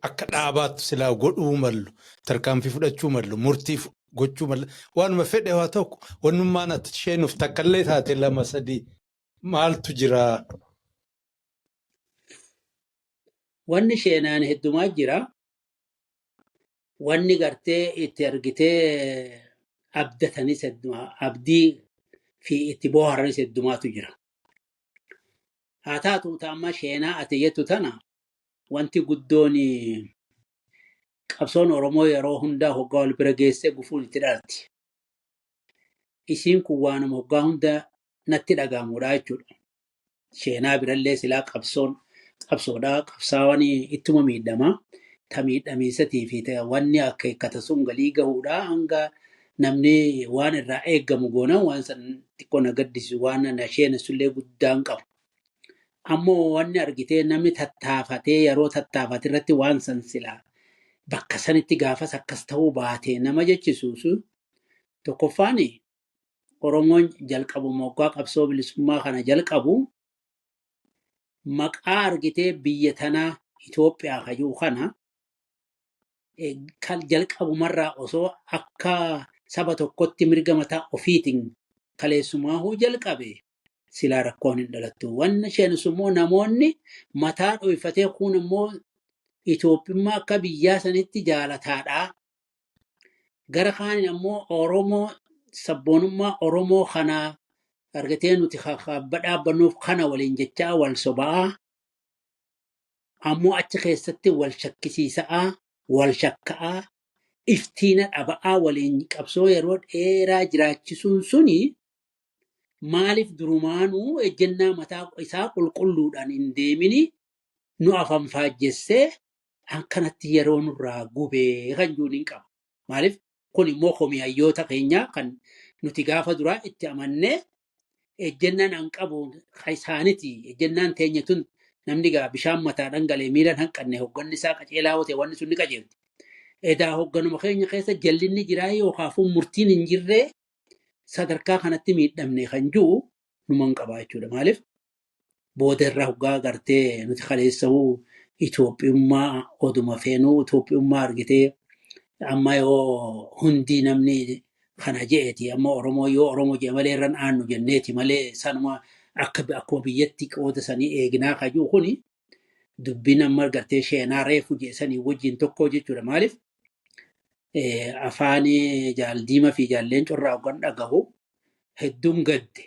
akka dhaabaattu silaa godhuu mallu tarkaanfii fudhachuu mallu murtii gochuu mallu waanuma fedhe waa tokko wannummaan ati sheenuuf takkallee taate lama sadii maaltu jira? Wanni sheenaan heddumaa jira. Wanni gartee itti argitee abdatanis heddumaa abdii fi itti booharranis heddumaatu jira. Haa taatu amma sheenaa ati jettu tana wanti guddoon qabsoon Oromoo yeroo hundaa hoggaa wal bira geessee gufuun itti dhalti. Isiin kun waanuma hoggaa hunda natti dhagahamudha jechuudha. Sheenaa birallee silaa qabsoodhaa qabsaawwan ittuma miidhama. Ta miidhamiinsatii fi wanni akka hiikkata sun galii gahuudha hanga namni waan irraa eeggamu goona waan san xiqqoo na gaddisiisu waan na sheenessullee guddaan qabu. Ammoo wanni argitee namni tattaafatee yeroo tattaafate irratti waan san silaa bakka sanitti gaafas akkas ta'uu baatee nama jechisuusu tokkoffaan Oromoon jalqabu moggaa qabsoo bilisummaa kana jalqabu maqaa argitee biyya tanaa Itoophiyaa kajuu kana kan jalqabumarraa osoo akka saba tokkotti mirga mataa ofiitiin kaleessumaahuu jalqabe silaa rakkoon hin dhalattu. Wanni isheenis immoo namoonni mataa dho'ifatee kun immoo Itoophiyummaa akka biyyaa sanitti jaalataadha. Gara kaaniin ammoo Oromoo sabboonummaa Oromoo kanaa argatee nuti dhaabbannuuf kana waliin jechaa wal sobaa ammoo achi keessatti wal shakkisiisaa, wal shakka'aa, iftiina dhaba'aa waliin qabsoo yeroo dheeraa jiraachisuun suni maaliif durumaanuu ejjennaa mataa isaa qulqulluudhaan hin deemini nu afan faajjessee akkanatti yeroo nurraa gubee kan jiru hin qaba. Maaliif kun immoo komiyayyoota keenyaa kan nuti gaafa duraa itti amannee ejjennaan an qabu isaaniti. Ejjennaan teenya tun namni gaa bishaan mataa dhangalee miilan hanqanne hogganni isaa qaceelaa hote wanni sun ni qajeelti. Edaa hogganuma keenya keessa jallinni jiraa yookaafuu murtiin hin jirree sadarkaa kanatti miidhamne kan jiru numan qabaa jechuudha. Maaliif booda irraa hoggaa gartee nuti kaleessa'uu Itoophiyummaa oduma feenuu Itoophiyummaa argitee amma yoo hundi namni kana je'eeti amma Oromoo yoo Oromoo je'e malee irraan aannu jenneeti malee sanuma akkuma biyyatti qooda sanii eeginaa kajuu kuni dubbiin amma gartee sheenaa reefu je'esanii wajjin tokko jechuudha. Maaliif afaan jaaldiima fi jaalleen corraa hoggan dhagahu hedduun gadde.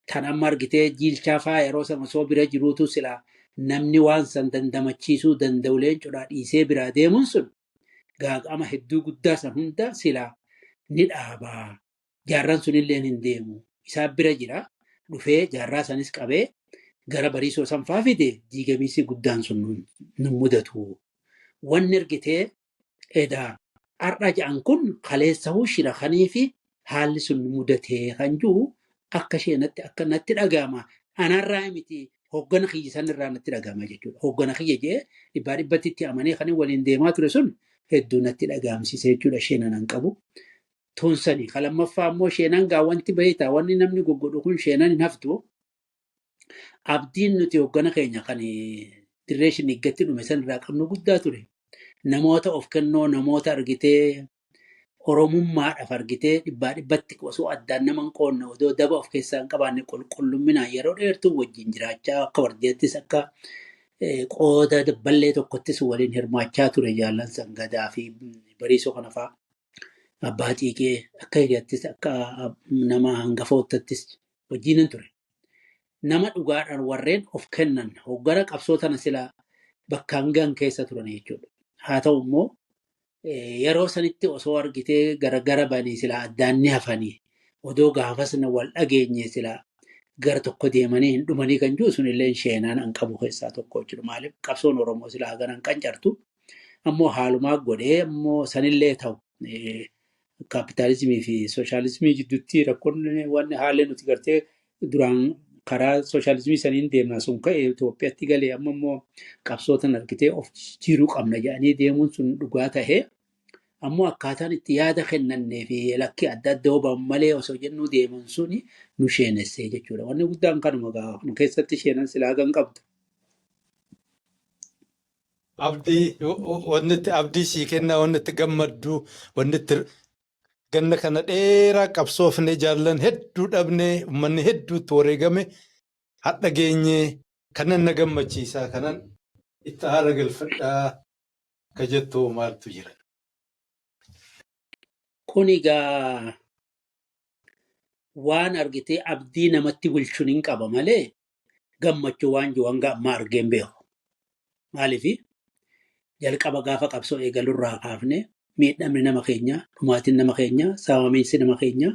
Tan amma argitee jiilchaa faa yeroo sana soo bira jiruutu silaa namni waan san dandamachiisuu danda'u leencodhaa dhiisee biraa deemuun sun gaaga'ama hedduu guddaa san hunda silaa ni dhaabaa. Jaarran sunillee hin deemu. Isaan bira jira dhufee jaarraa sanis qabee gara bariisoo san faa fide diigamiinsi guddaan sun nu mudatu. Wanni argitee edaa har'a ja'an kun kaleessahuu shira kanii fi haalli sun mudatee kan jiru akka isheenatti akka natti dhaga'ama. Anarraa miti hoggana kiyya sanirraa natti dhaga'ama jechuudha. Hoggana kiyya jee dhibbaa dhibbatti itti amanee kan waliin deemaa ture sun hedduu natti dhaga'amsiise jechuudha. Isheenan an qabu. Tuunsanii kalammaffaa immoo isheenan gaa wanti baheetaa wanni namni goggodhu kun isheenan hin haftu. Abdiin nuti hoggana keenya kan dirree shiniggatti dhume sanirraa qabnu guddaa ture. Namoota of kennoo namoota argitee Oromummaadhaaf argitee dhibbaa dhibbatti osoo addaan nama hin qoonne odoo daba of keessaa hin qabaanne qulqullumminaan yeroo dheertuu wajjin jiraachaa akka wardiyaattis akka qooda dabballee tokkottis waliin hirmaachaa ture jaallan sangadaa fi bariisoo kana fa'aa abbaa xiiqee akka hiriyaattis akka nama hangafootattis wajjin ture. Nama dhugaadhaan warreen of kennan hoggara qabsoo tana silaa bakka hangaan keessa turan jechuudha. Haa ta'u immoo yeroo sanitti osoo argitee gara banii silaa addaan ni hafanii odoo gaafas wal dhageenye silaa gara tokko deemanii hin dhumanii kan jiru sunillee sheenaan an qabu keessaa tokko jechuudha. Maaliif qabsoon Oromoo silaa hagan qancartu ammoo haalumaa godhee ammoo sanillee ta'u kaapitaalizimii fi sooshaalizimii jidduutti rakkoon wanni haalli nuti gartee duraan karaa sooshaalizimii saniin deemna sun ka'e Itoophiyaatti galee amma immoo qabsootan argitee of jiruu qabna jedhanii deemuun sun dhugaa tahee ammoo akkaataan itti yaada kennannee fi lakkii adda adda hubaan malee osoo jennuu deeman suni nu sheenessee jechuudha. Wanni guddaan kanuma gaafa nu keessatti sheenan silaa kan qabdu. Wanni itti abdii sii kennaa wanni itti gammaddu wanni itti ganna kana dheeraa qabsoofne jaallan hedduu dhabne uummanni hedduutti wareegame hadha geenye kanan na gammachiisaa kanan itti haara galfadhaa ka jettuu maaltu jira. Kun egaa waan argitee abdii namatti bulchuun hin qaba malee gammachuu waan jiru hanga ammaa argeen beeku. Maaliif jalqaba gaafa qabsoo eegalurraa kaafne miidhamni nama keenyaa, dhumaatiin nama keenyaa, saamamiinsi nama keenyaa,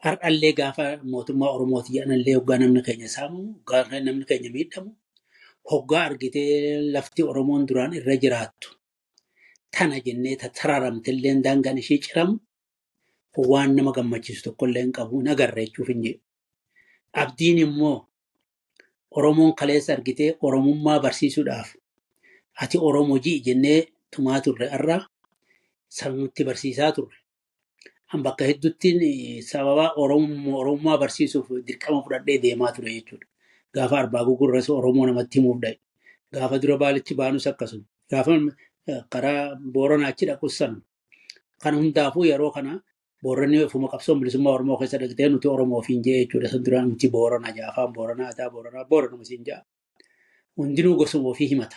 har'allee gaafa mootummaa Oromooti jedhanallee hoggaa namni keenya saamamu, hoggaa namni keenya miidhamu, hoggaa argitee lafti Oromoon duraan irra jiraattu. Tana jennee tararamtillee daangaan ishee ciramu waan nama gammachiisu tokkollee hin qabu nagarra jechuuf hin jedhu. Abdiin immoo Oromoon kaleessa argitee Oromummaa barsiisuudhaaf ati Oromoo ji'i jennee tumaa turre irraa sanutti barsiisaa turre. An bakka hedduutti sababa Oromummaa barsiisuuf dirqama fudhadhee deemaa ture jechuudha. Gaafa arbaa gugurras Oromoo namatti himuuf dhaye. Gaafa dura baalichi baanus akkasuma. Gaafa karaa Booranaa achi dhaqussan. Kan hundaafuu yeroo kana Booranni ofuma qabsoon bilisummaa Oromoo keessa dhaqxee nuti Oromoo ofiin jee jechuudha. San duraan nuti Boorana jaa afaan Booranaa aadaa Booranaa Booranuma siin jaa. Hundinuu gosuma ofii himata.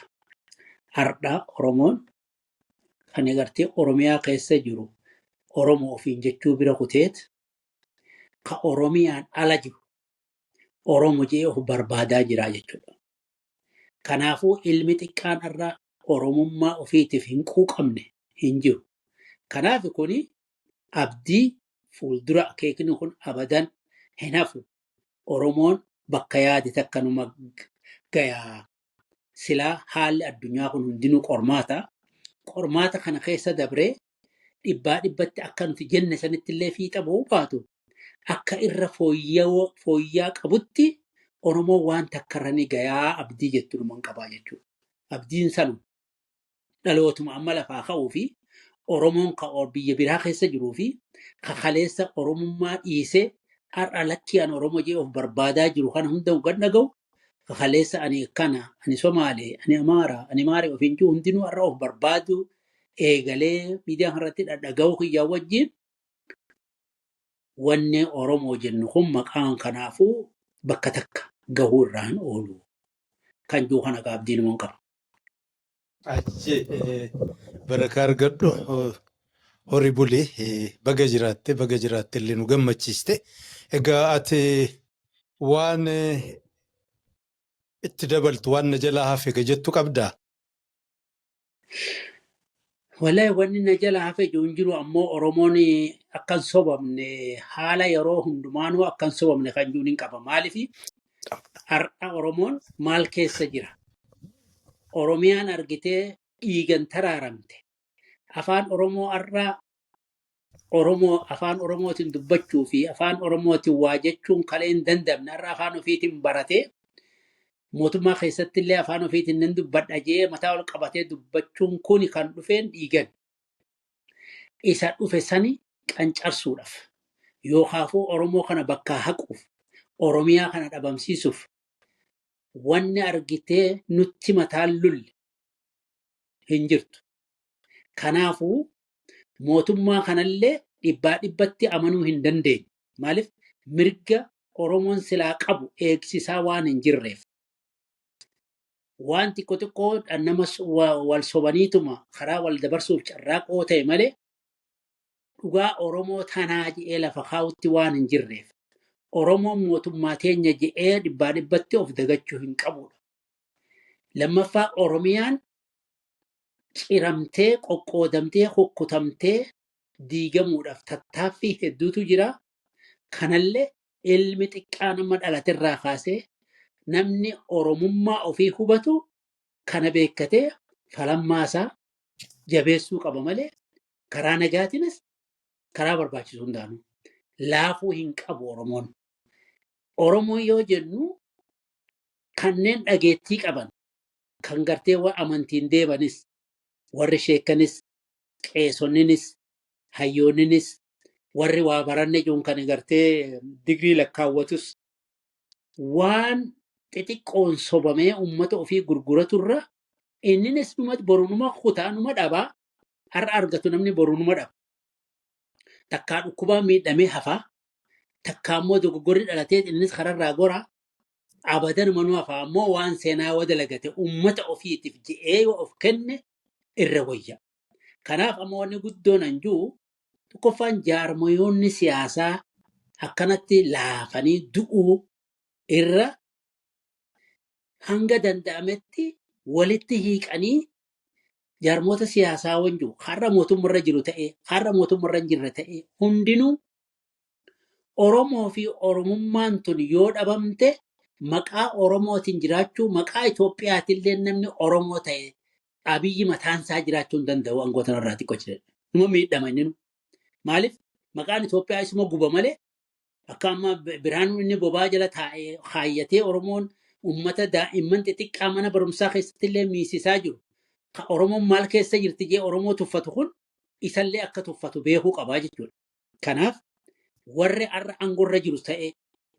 Har'aa Oromoon kan agartee Oromiyaa keessa jiru Oromoo ofiin jechuu bira kuteet ka Oromiyaan ala jiru Oromoo jee of barbaadaa jira jechuudha. Kanaafuu ilmi xiqqaan irraa Oromummaa ofiitiif hin quuqamne hin jiru. Kanaaf kuni abdii fuuldura akeekni kun abadan hin hafu. Oromoon bakka yaade takkanuma gayaa. Silaa haalli addunyaa kun hundinuu qormaata. Qormaata kana keessa dabree dhibbaa dhibbatti akka nuti jenne sanitti illee fiixa ba'uu baatu akka irra fooyyaa qabutti Oromoon waan takkarra ni gayaa abdii jettu numan qabaa jechuudha. Abdiin sanu dhalootuma amma lafaa ka'uu fi Oromoon ka biyya biraa keessa jiruu fi kakaleessa Oromummaa dhiisee har'a lakkii an Oromoo jee of barbaadaa jiru kana hunda gad dhaga'u kakaleessa ani kana ani Somaalee ani Amaaraa ani Maaree ofiin jiru hundinuu har'a of barbaadu eegalee miidiyaa irratti dhaga'uu kiyyaa wajjin wanni Oromoo jennu kun maqaan kanaafuu bakka takka gahuu irraan oolu kan jiru kana abdiin numan qaba. Barakaa argadhu horii bulee baga jiraatte illee nu gammachiiste. Egaa ati waan itti dabaltu waan na jalaa hafe jettu qabdaa? Wallahi wanni na jalaa hafe jiru ammoo Oromoon akkan sobamne haala yeroo hundumaanuu akkan sobamne kan jiru hin qaba. Maaliif har'a Oromoon maal keessa jira? Oromiyaan argitee dhiigan taraaramte. Afaan Oromoo har'a afaan Oromootiin dubbachuu fi afaan Oromootiin waa jechuun kalee hin dandamne har'a afaan ofiitiin baratee mootummaa keessatti illee afaan ofiitiin nan dubbadha jee mataa ol qabatee dubbachuun kun kan dhufeen dhiigan. Isa dhufe sani qancarsuudhaaf yookaafuu Oromoo kana bakkaa haquuf Oromiyaa kana dhabamsiisuuf wanni argitee nutti mataan lulle hin jirtu. Kanaafuu mootummaa kanallee dhibbaa dhibbatti amanuu hin dandeenye. Maaliif mirga Oromoon silaa qabu eegsisaa waan hin jirreef. Waan xiqqoo nama wal sobaniituma karaa wal dabarsuuf carraaqoo ta'e malee dhugaa Oromoo tanaa je'ee lafa kaa'utti waan hin jirreef. Oromoon mootummaa teenya je'ee dhibbaa dhibbatti of dagachuu hin qabudha. Lammaffaa Oromiyaan ciramtee qoqqoodamtee kukkutamtee diigamuudhaaf tattaaffii hedduutu jira. Kanallee ilmi xiqqaa nama dhalaterraa kaasee namni Oromummaa ofii hubatu kana beekkatee falammaasaa jabeessuu qaba malee karaa nagaatiinis karaa barbaachisu hundaanuu laafuu hin qabu Oromoon. Oromoo yoo jennu kanneen dhageettii qaban kan gartee amantiin deebanis warri sheekanis qeesonninis hayyoonninis warri waa baranne jiruun kan gartee digrii lakkaawwatus waan xixiqqoon sobamee uummata ofii gurguraturra inninis borunuma kutaa numa dhabaa har'a argatu namni borunuma dhaba. Takkaa dhukkubaa miidhamee hafaa takkaa immoo dogoggorri dhalatee innis kararraa goraa abadan manuu hafaa ammoo waan seenaa wadalagate uummata ofiitiif je'ee yoo of kenne irra wayya. Kanaaf ammoo wanni guddoon anjuu tokkoffaan jaarmayoonni siyaasaa akkanatti laafanii du'uu irra hanga danda'ametti walitti hiiqanii jaarmoota siyaasaa wanju har'a mootummarra jiru ta'e har'a mootummarra hin jirre ta'e hundinuu Oromoo fi Oromummaan tun yoo dhabamte maqaa Oromootiin jiraachuu maqaa Itoophiyaatillee namni Oromoo ta'e Abiyyi mataansaa jiraachuu hin danda'u aangoota irraa xiqqoo jedhe. Numa miidhama inni nu. Maaliif maqaan Itoophiyaa isuma guba malee akka amma biraan inni bobaa jala taa'ee haayyatee Oromoon uummata daa'imman xixiqqaa mana barumsaa keessatti illee miisisaa jiru. Oromoon maal keessa jirti jee Oromoo tuffatu kun isallee akka tuffatu beekuu qabaa jechuudha. Kanaaf warri har'a aangorra jirus ta'e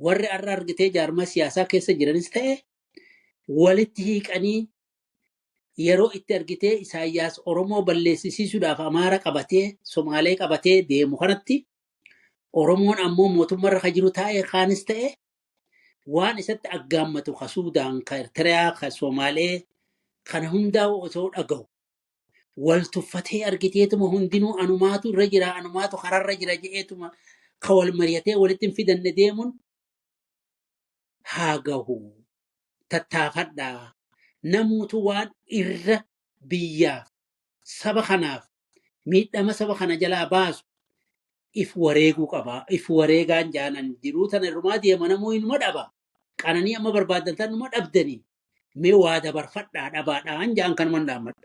warri har'a argitee jaarmaa siyaasaa keessa jiranis ta'e walitti hiiqanii yeroo itti argitee Isaayyaas Oromoo balleessisiisuudhaaf Amaara qabatee Somaalee qabatee deemu kanatti Oromoon ammoo mootummarra ka jiru taa'ee kaanis ta'e waan isatti aggaammatu ka Suudaan ka Eertiriyaa ka Somaalee kana hundaa osoo dhaga'u wal tuffatee argiteetuma hundinuu anumaatu irra jira anumaatu kararra jira je'eetuma ka wal mari'atee walitti hin fidanne deemuun haa gahu tattaafadhaa namuutu waan irra biyyaaf saba kanaaf miidhama saba kana jalaa baasu if wareeguu qaba. If wareegaan jaanan jiruu tana irrumaa deema namuu inuma dhaba. Qananii amma barbaadan tan numa dhabdanii. Mee waa dabarfadhaa dhabaadhaan jaan kan mandaamadha.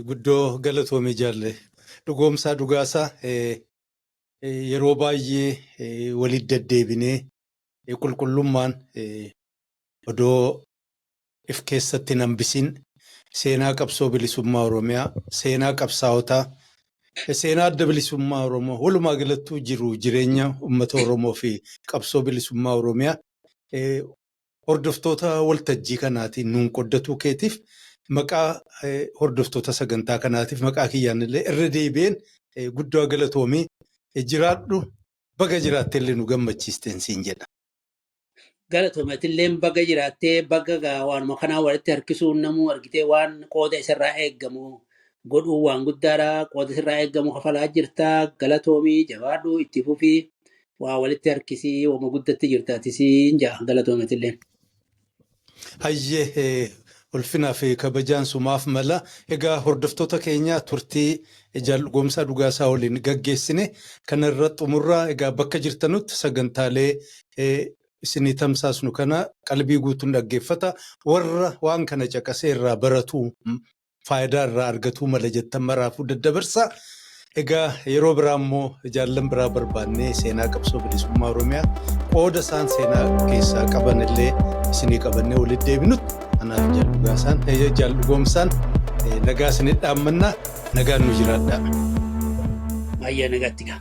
Guddoo galatoomii jaalle dhugoomsaa dhugaasaa yeroo baay'ee walitti deddeebinee qulqullummaan odoo if keessatti nambisin seenaa qabsoo bilisummaa Oromiyaa, seenaa qabsaa'otaa, seenaa adda bilisummaa Oromoo walumaa galattuu jiru jireenya uummata Oromoo fi qabsoo bilisummaa Oromiyaa hordoftoota waltajjii kanaatiin nuun qoddatuu keetiif maqaa hordoftoota sagantaa kanaatiif maqaa kiyyaanillee irra deebi'een guddoo galatoomii jiraadhu baga jiraattee illee nu gammachiisteen siin jedha. Galatoomatillee baga jiraattee baga waanuma kanaa walitti harkisuun namuu argitee waan qooda isarraa eeggamu godhuu waan guddaadha. Qooda isarraa eeggamu kafalaa jirtaa galatoomii jabaadhu itti fufii waa walitti harkisii wama guddatti jirtaatisii jaa galatoomatillee. Hayyee ulfinaa fi kabajaan sumaaf mala egaa hordoftoota keenya turtii dhugoomsaa dhugaasaa waliin gaggeessine kanarra xumurraa egaa bakka jirtanutti sagantaalee isinii tamsaasnu kana qalbii guutuun dhaggeeffata warra waan kana caqasee irraa baratuu faayidaa irraa argatuu mala jettan maraafuu daddabarsa. Egaa yeroo biraa immoo jaallan biraa barbaannee seenaa qabsoo bilisummaa Oromiyaa qooda isaan seenaa keessaa qaban illee isinii qabannee walitti deebinutti anaaf jaallugoomsaan nagaa isinii dhaammannaa nagaan nu jiraadhaa. Baay'ee nagaatti gaa.